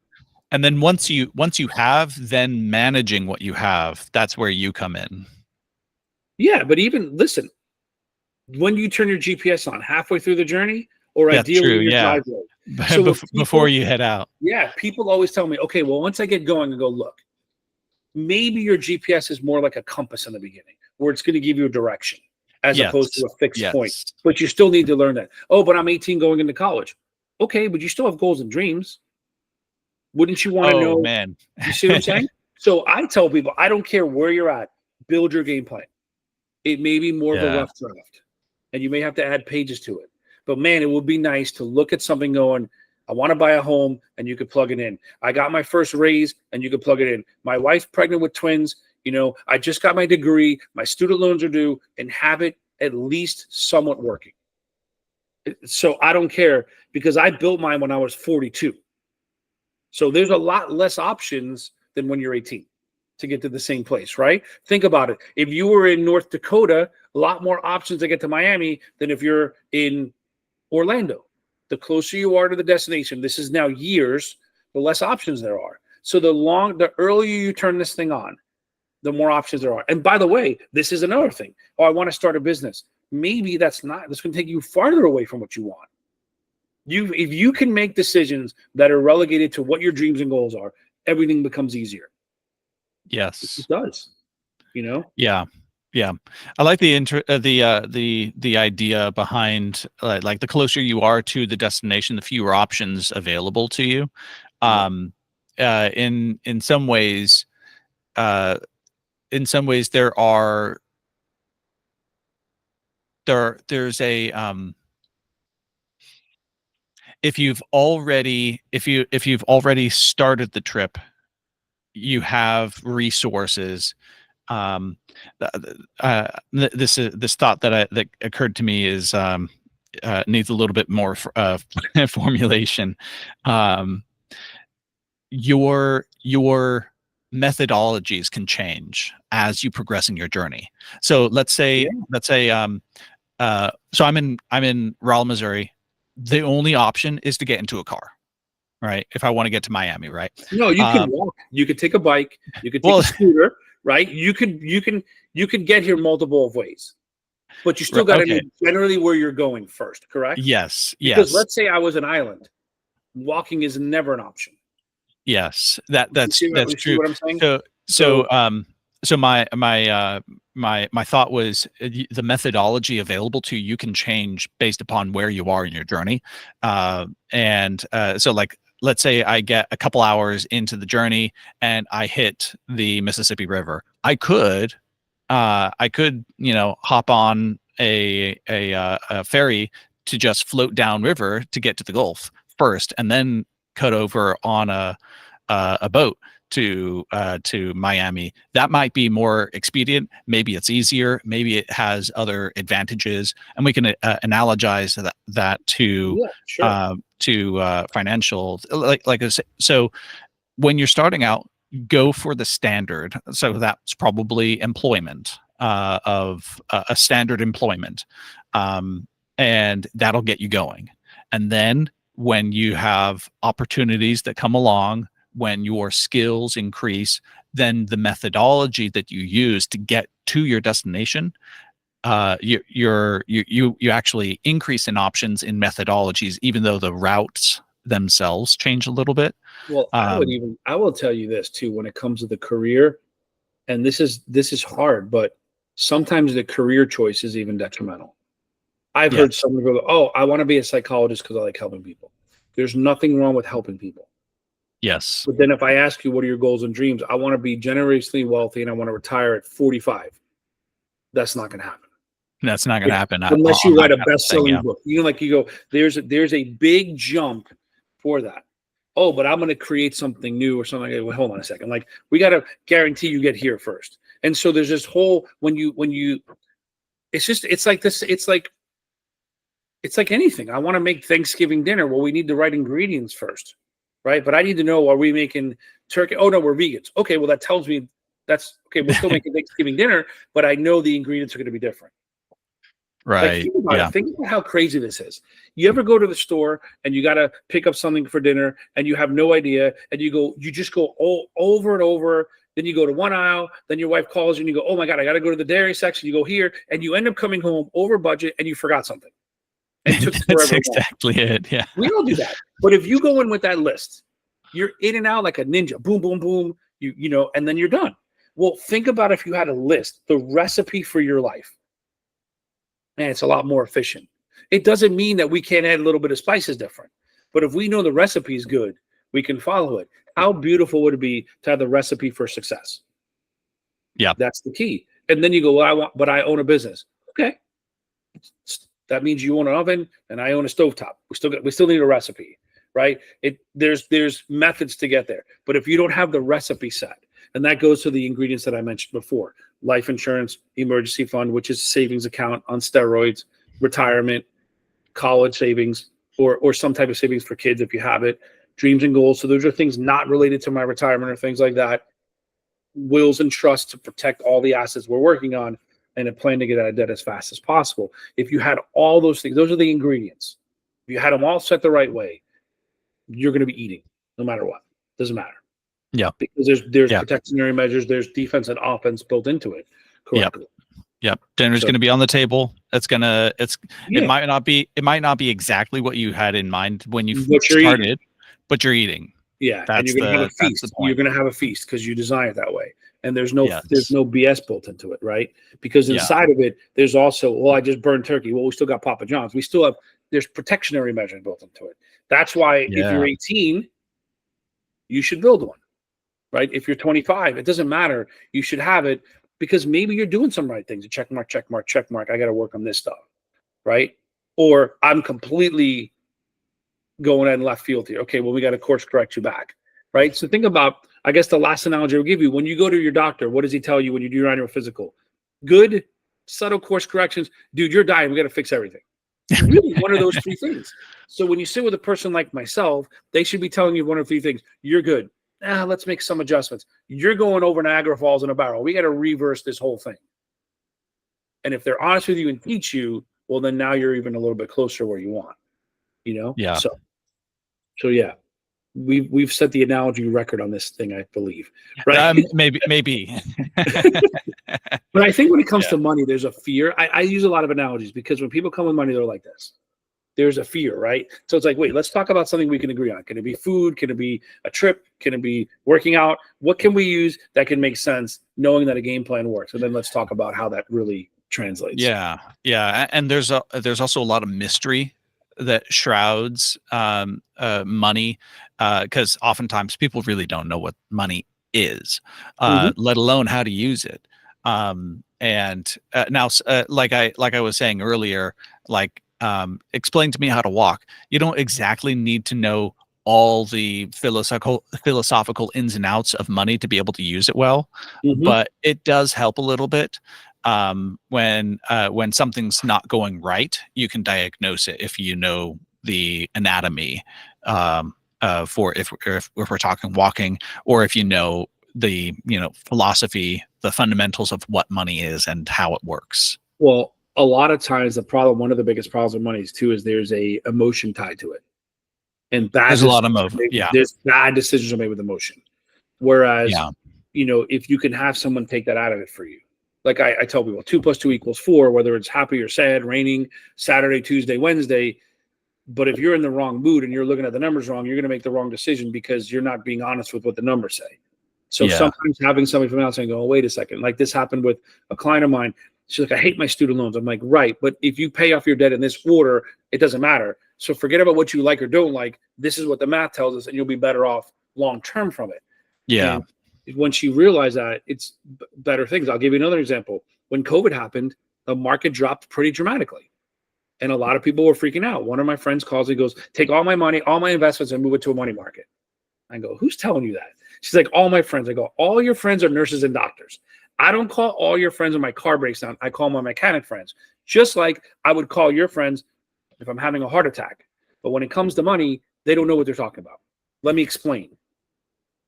And then once you have, then managing what you have, that's where you come in. Yeah, but even listen, when you turn your GPS on halfway through the journey, or ideally in your driveway. So before you head out. Yeah, people always tell me, okay, well, once I get going, I go, look, maybe your GPS is more like a compass in the beginning, where it's going to give you a direction as opposed to a fixed point. But you still need to learn that. Oh, but I'm 18 going into college. Okay, but you still have goals and dreams. Wouldn't you want to know? Man. You see what I'm saying? So I tell people, I don't care where you're at, build your game plan. It may be more of a rough draft, and you may have to add pages to it. But man, it would be nice to look at something going, I want to buy a home, and you could plug it in. I got my first raise, and you could plug it in. My wife's pregnant with twins. You know, I just got my degree. My student loans are due, and have it at least somewhat working. So I don't care, because I built mine when I was 42. So there's a lot less options than when you're 18 to get to the same place, right? Think about it. If you were in North Dakota, a lot more options to get to Miami than if you're in Orlando. The closer you are to the destination, this is now years, the less options there are. So the earlier you turn this thing on, the more options there are. And by the way, this is another thing. Oh, I want to start a business. Maybe that's going to take you farther away from what you want. If you can make decisions that are relegated to what your dreams and goals are, everything becomes easier. Yes, it does. You know. Yeah. I like the idea behind like the closer you are to the destination, the fewer options available to you. In some ways, there's a if you've already started the trip, you have resources. This thought that occurred to me is needs a little bit more formulation. Your methodologies can change as you progress in your journey. So let's say so I'm in Raleigh, Missouri. The only option is to get into a car, right? If I want to get to Miami, right? No, you can walk. You could take a bike. You could take a scooter, right? You could get here multiple of ways, but you still got to know generally where you're going first, correct? Yes. Because let's say I was an island, walking is never an option. Yes, that's true. What I'm saying? So my thought was the methodology available to you can change based upon where you are in your journey. So like, let's say I get a couple hours into the journey and I hit the Mississippi River. I could, hop on a ferry to just float downriver to get to the Gulf first, and then cut over on a boat to Miami. That might be more expedient. Maybe it's easier. Maybe it has other advantages, and we can analogize that to financial. So when you're starting out, go for the standard. So that's probably employment of a standard employment, and that'll get you going. And then when you have opportunities that come along when your skills increase, then the methodology that you use to get to your destination, you actually increase in options in methodologies, even though the routes themselves change a little bit. Well, I will tell you this too, when it comes to the career, and this is hard, but sometimes the career choice is even detrimental. I've heard Yes. someone go, "Oh, I want to be a psychologist because I like helping people." There's nothing wrong with helping people. Yes. But then if I ask you, what are your goals and dreams? I want to be generationally wealthy and I want to retire at 45. That's not going to happen. That's not going to happen Unless on you that write a kind of thing. best-selling book. You go, there's a big jump for that. Oh, but I'm going to create something new or something. Well, hold on a second. Like, we got to guarantee you get here first. And so there's this whole, when you it's like anything. I want to make Thanksgiving dinner. Well, we need the right ingredients first, right? But I need to know, are we making turkey? Oh no, we're vegans. Okay, well, that tells me that's okay. We're still making Thanksgiving dinner, but I know the ingredients are going to be different. Like, Right. think about it. Think about how crazy this is. You ever go to the store and you got to pick up something for dinner and you have no idea, and you just go over and over. Then you go to one aisle, then your wife calls you and you go, "Oh my God, I got to go to the dairy section." You go here and you end up coming home over budget and you forgot something. And it took That's forever. exactly it. Yeah. We all do that. But if you go in with that list, you're in and out like a ninja. Boom, boom, boom. You know, and then you're done. Well, think about if you had a list, the recipe for your life. Man, it's a lot more efficient. It doesn't mean that we can't add a little bit of spices different. But if we know the recipe is good, we can follow it. How beautiful would it be to have the recipe for success? Yeah. That's the key. And then you go, well, I own a business. Okay. That means you own an oven and I own a stovetop. We still need a recipe, right? There's methods to get there. But if you don't have the recipe set, and that goes to the ingredients that I mentioned before: life insurance, emergency fund, which is a savings account on steroids, retirement, college savings, or some type of savings for kids if you have it, dreams and goals. So those are things not related to my retirement or things like that. Wills and trusts to protect all the assets we're working on, and a plan to get out of debt as fast as possible. If you had all those things, those are the ingredients. If you had them all set the right way, you're going to be eating no matter what. Doesn't matter. Yeah. Because there's protectionary measures, there's defense and offense built into it correctly. Yep. Dinner's going to be on the table. It might not be exactly what you had in mind when you started, but you're eating. Yeah. And you're going to have a feast. You're going to have a feast because you design it that way. And there's no BS built into it, right? Because inside of it, there's also, well, I just burned turkey. Well, we still got Papa John's. There's protectionary measures built into it. That's why if you're 18, you should build one, right? If you're 25, it doesn't matter. You should have it because maybe you're doing some right things. Check mark, check mark, check mark. I got to work on this stuff, right? Or I'm completely going in left field here. Okay, well, we got to course correct you back, right? So think about, I guess the last analogy I'll give you, when you go to your doctor, what does he tell you when you do your annual physical? Good, subtle course corrections. Dude, you're dying. We got to fix everything. Really, one of those three things. So when you sit with a person like myself, they should be telling you one of three things. You're good. Let's make some adjustments. You're going over Niagara Falls in a barrel. We got to reverse this whole thing. And if they're honest with you and teach you, well, then now you're even a little bit closer where you want, you know? Yeah. So yeah. We've set the analogy record on this thing, I believe. Right? Maybe. But I think when it comes to money, there's a fear. I use a lot of analogies because when people come with money, they're like this. There's a fear, right? So it's like, wait, let's talk about something we can agree on. Can it be food? Can it be a trip? Can it be working out? What can we use that can make sense, knowing that a game plan works? And then let's talk about how that really translates. Yeah. And there's also a lot of mystery that shrouds money, because oftentimes people really don't know what money is, let alone how to use it. And now, like I was saying earlier, explain to me how to walk. You don't exactly need to know all the philosophical ins and outs of money to be able to use it well, but it does help a little bit. When something's not going right, you can diagnose it if you know the anatomy, for if we're talking walking, or if you know the philosophy, the fundamentals of what money is and how it works. Well, a lot of times one of the biggest problems with money is there's a emotion tied to it. and bad There's a lot of decisions are made, yeah. there's bad decisions are made with emotion. Whereas, Yeah. if you can have someone take that out of it for you, like I tell people, 2 + 2 = 4, whether it's happy or sad, raining, Saturday, Tuesday, Wednesday. But if you're in the wrong mood and you're looking at the numbers wrong, you're going to make the wrong decision because you're not being honest with what the numbers say. So Yeah. sometimes having somebody from outside go, oh, wait a second, like this happened with a client of mine. She's like, I hate my student loans. I'm like, right. But if you pay off your debt in this order, it doesn't matter. So forget about what you like or don't like. This is what the math tells us, and you'll be better off long-term from it. Yeah. And when she realized that, it's better things. I'll give you another example. When COVID happened, the market dropped pretty dramatically. And a lot of people were freaking out. One of my friends calls and goes, take all my money, all my investments, and move it to a money market. I go, who's telling you that? She's like, all my friends. I go, all your friends are nurses and doctors. I don't call all your friends when my car breaks down. I call my mechanic friends. Just like I would call your friends if I'm having a heart attack. But when it comes to money, they don't know what they're talking about. Let me explain.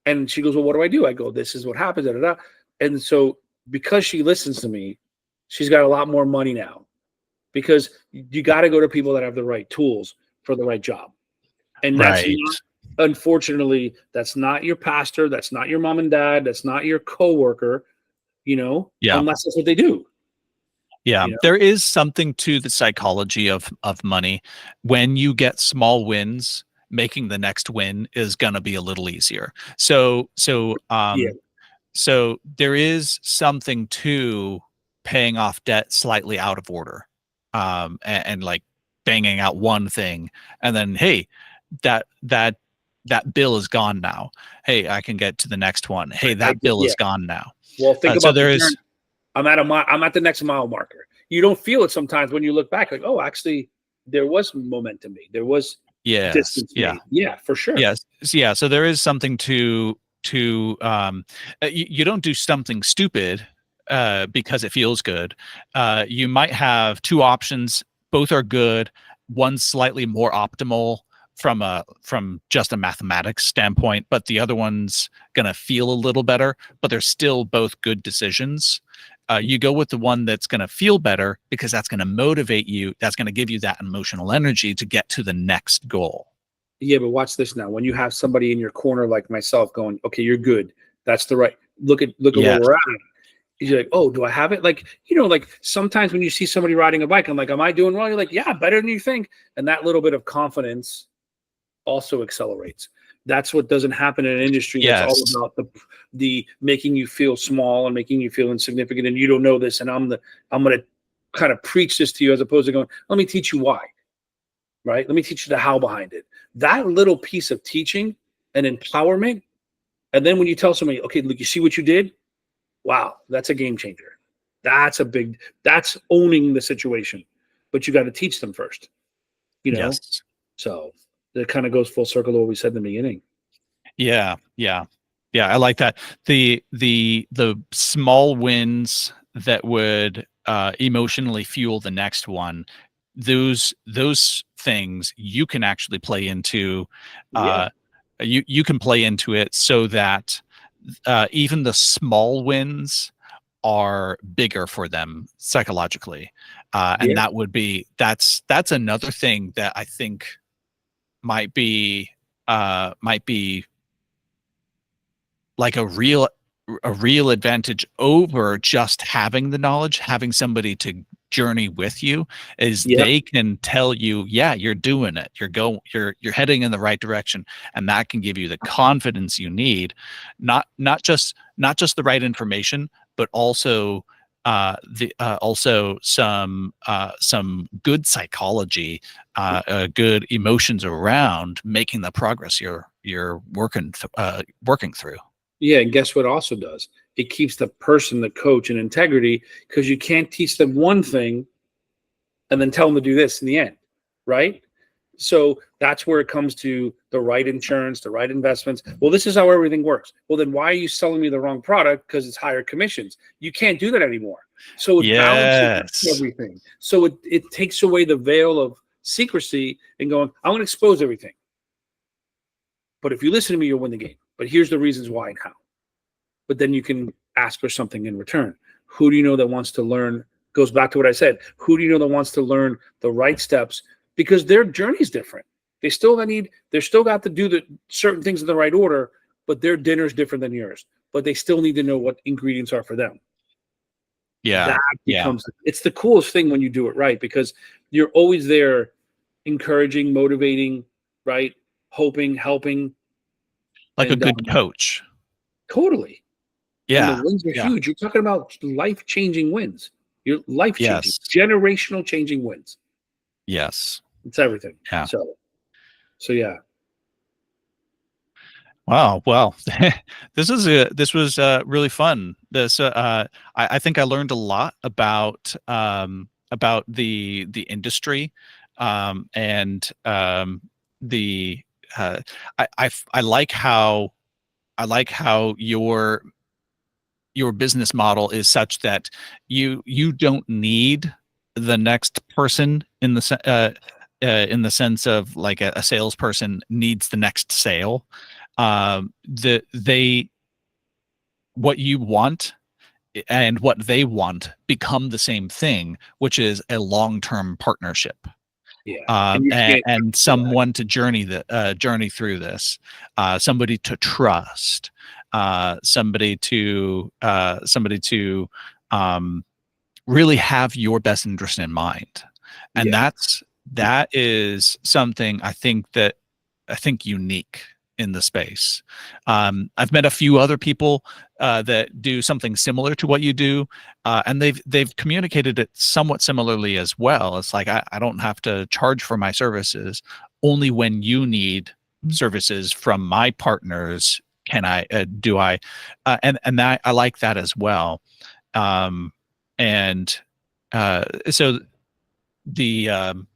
And she goes, well, what do? I go, this is what happens. Da, da, da. And so because she listens to me, she's got a lot more money now. Because you got to go to people that have the right tools for the right job. And that's Right. not, unfortunately, that's not your pastor. That's not your mom and dad. That's not your coworker, Yeah. unless that's what they do. Yeah. There is something to the psychology of money. When you get small wins, making the next win is going to be a little easier. So there is something to paying off debt slightly out of order, and like banging out one thing, and then hey, that bill is gone now. Hey, I can get to the next one. Hey, that bill is gone now. Well, think So about there the is. journey. I'm at the next mile marker. You don't feel it sometimes when you look back, like, oh, actually, there was momentum made. There was distance made. Yeah, for sure. Yes. Yeah. So there is something to you don't do something stupid because it feels good. You might have two options. Both are good. One's slightly more optimal from just a mathematics standpoint, but the other one's gonna feel a little better. But they're still both good decisions. You go with the one that's going to feel better because that's going to motivate you. That's going to give you that emotional energy to get to the next goal. Yeah, but watch this now. When you have somebody in your corner like myself going, okay, you're good. That's the right. Look at where we're at. You're like, oh, do I have it? Like, like sometimes when you see somebody riding a bike, I'm like, am I doing wrong? You're like, yeah, better than you think. And that little bit of confidence also accelerates. That's what doesn't happen in an industry that's all about the making you feel small and making you feel insignificant, and you don't know this, and I'm going to kind of preach this to you as opposed to going, let me teach you why, right? Let me teach you the how behind it. That little piece of teaching and empowerment, and then when you tell somebody, okay, look, you see what you did? Wow, that's a game changer. That's owning the situation, but you got to teach them first, Yes. So it kind of goes full circle to what we said in the beginning. Yeah. I like that. The small wins that would emotionally fuel the next one. Those things you can actually play into. You can play into it so that even the small wins are bigger for them psychologically, and that's another thing that I think might be like a real advantage over just having the knowledge. Having somebody to journey with you is they can tell you, yeah, you're doing it, you're heading in the right direction, and that can give you the confidence you need, not just the right information, but also also some good psychology, good emotions around making the progress you're working through. Yeah, and guess what also does? It keeps the person, the coach, in integrity, because you can't teach them one thing and then tell them to do this in the end, right? So that's where it comes to the right insurance, the right investments. Well, this is how everything works. Well, then why are you selling me the wrong product? Because it's higher commissions. You can't do that anymore. So it balances everything. So it takes away the veil of secrecy and going, I want to expose everything. But if you listen to me, you'll win the game. But here's the reasons why and how. But then you can ask for something in return. Who do you know that wants to learn? Goes back to what I said. Who do you know that wants to learn the right steps? Because their journey is different. They're still got to do the certain things in the right order, but their dinner's different than yours. But they still need to know what ingredients are for them. Yeah. That Yeah. becomes it's the coolest thing when you do it right, because you're always there encouraging, motivating, right? Hoping, helping, Like a and good coach. totally. And the Yeah. wins are Yeah. huge. You're talking about life-changing wins. You're life-changing, Yes. generational changing wins. Yes. It's everything. Yeah. So yeah. Wow. Well, this was really fun. I think I learned a lot about the industry, and the I like how your business model is such that you don't need the next person in the sense of like a salesperson needs the next sale. They what you want and what they want become the same thing, which is a long-term partnership, Yeah. And you can't and yeah. someone to journey through this, somebody to trust, somebody to um, really have your best interest in mind, and Yeah. that is something I think unique in the space. I've met a few other people that do something similar to what you do, and they've communicated it somewhat similarly as well. It's like I don't have to charge for my services. Only when you need services from my partners can I do I, and that I like that as well. Um, and so the um,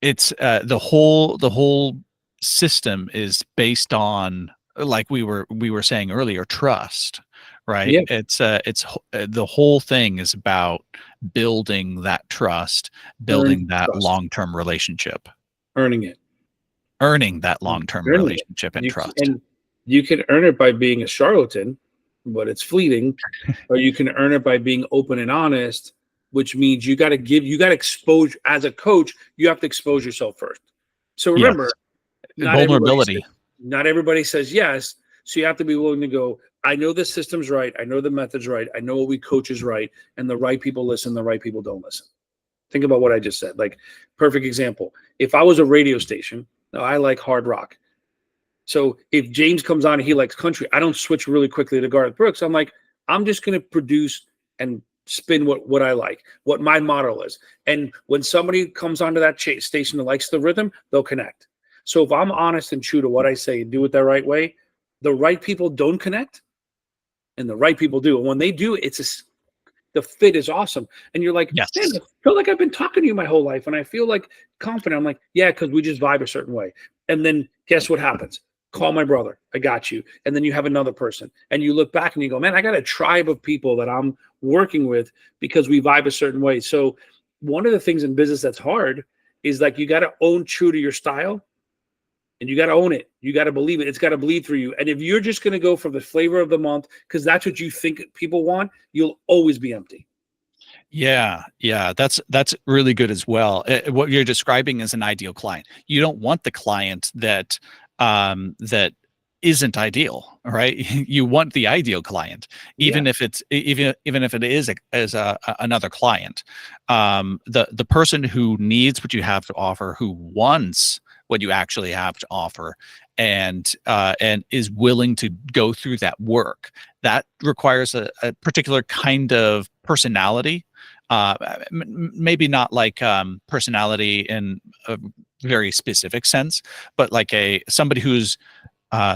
it's the whole system is based on, like we were saying earlier, trust, right? Yeah. The whole thing is about building that trust, Earn building that trust. long-term relationship, Earning it. earning that long-term Earning it. relationship and trust. And you can earn it by being a charlatan, but it's fleeting, or you can earn it by being open and honest, which means you got to expose as a coach, you have to expose yourself first. So remember, Yes. not everybody says Vulnerability. not everybody says yes. So you have to be willing to go, I know the system's right, I know the method's right, I know what we coach is right, and the right people listen, the right people don't listen. Think about what I just said. Like, perfect example. If I was a radio station, now I like hard rock. So if James comes on and he likes country, I don't switch really quickly to Garth Brooks. I'm like, I'm just going to produce and spin what I like, what my model is. And when somebody comes onto that station that likes the rhythm, they'll connect. So if I'm honest and true to what I say and do it the right way, the right people don't connect and the right people do. And when they do, the fit is awesome. And you're like, man, Yes. I feel like I've been talking to you my whole life. And I feel like confident. I'm like, yeah, because we just vibe a certain way. And then guess what happens? Call my brother. I got you. And then you have another person. And you look back and you go, man, I got a tribe of people that I'm working with because we vibe a certain way. So one of the things in business that's hard is like you got to own true to your style and you got to own it. You got to believe it. It's got to bleed through you. And if you're just going to go for the flavor of the month, because that's what you think people want, you'll always be empty. Yeah, yeah, that's really good as well. What you're describing is an ideal client. You don't want the client that isn't ideal, right? You want the ideal client, Yeah. even if it's even if it is another client. The person who needs what you have to offer, who wants what you actually have to offer, and is willing to go through that work. That requires a particular kind of personality, maybe not like personality in a very specific sense, but like somebody who's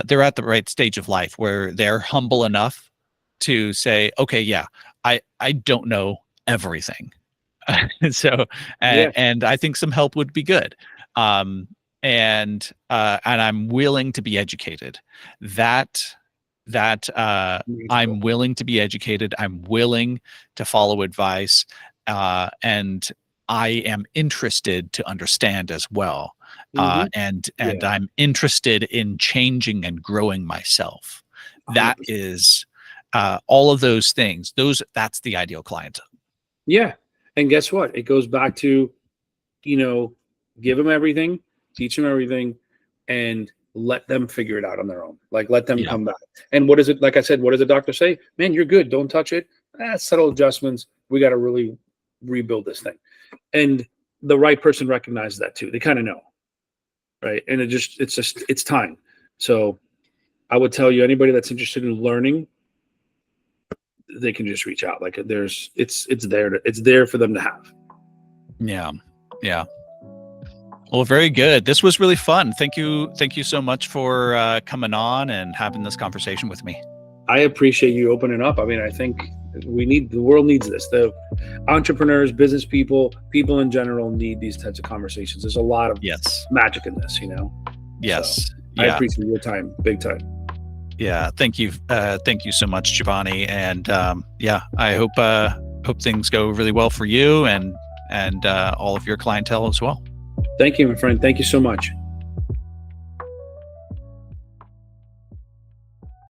they're at the right stage of life where they're humble enough to say, okay, yeah, I don't know everything. So Yeah. and I think some help would be good. um and I'm willing to be educated. that Mutual. I'm willing to be educated, I'm willing to follow advice, and I am interested to understand as well, Mm-hmm. and Yeah. I'm interested in changing and growing myself. That 100%. is all of those things, that's the ideal client. Yeah. And guess what? It goes back to give them everything, teach them everything, and let them figure it out on their own. Like, let them come back. And what is it? Like I said, what does the doctor say? Man, you're good. Don't touch it. Subtle adjustments. We got to really rebuild this thing. And the right person recognizes that too. They kind of know. Right. And it's time. So I would tell you, anybody that's interested in learning, they can just reach out. Like, it's there for them to have. Yeah. Yeah. Well, very good. This was really fun. Thank you so much for coming on and having this conversation with me. I appreciate you opening up. I mean, I think the world needs this. The entrepreneurs, business people in general need these types of conversations. There's a lot of magic in this, Yes. So I appreciate your time, big time. Yeah. Thank you. Thank you so much, Giovanni. And I hope things go really well for you and all of your clientele as well. Thank you, my friend. Thank you so much.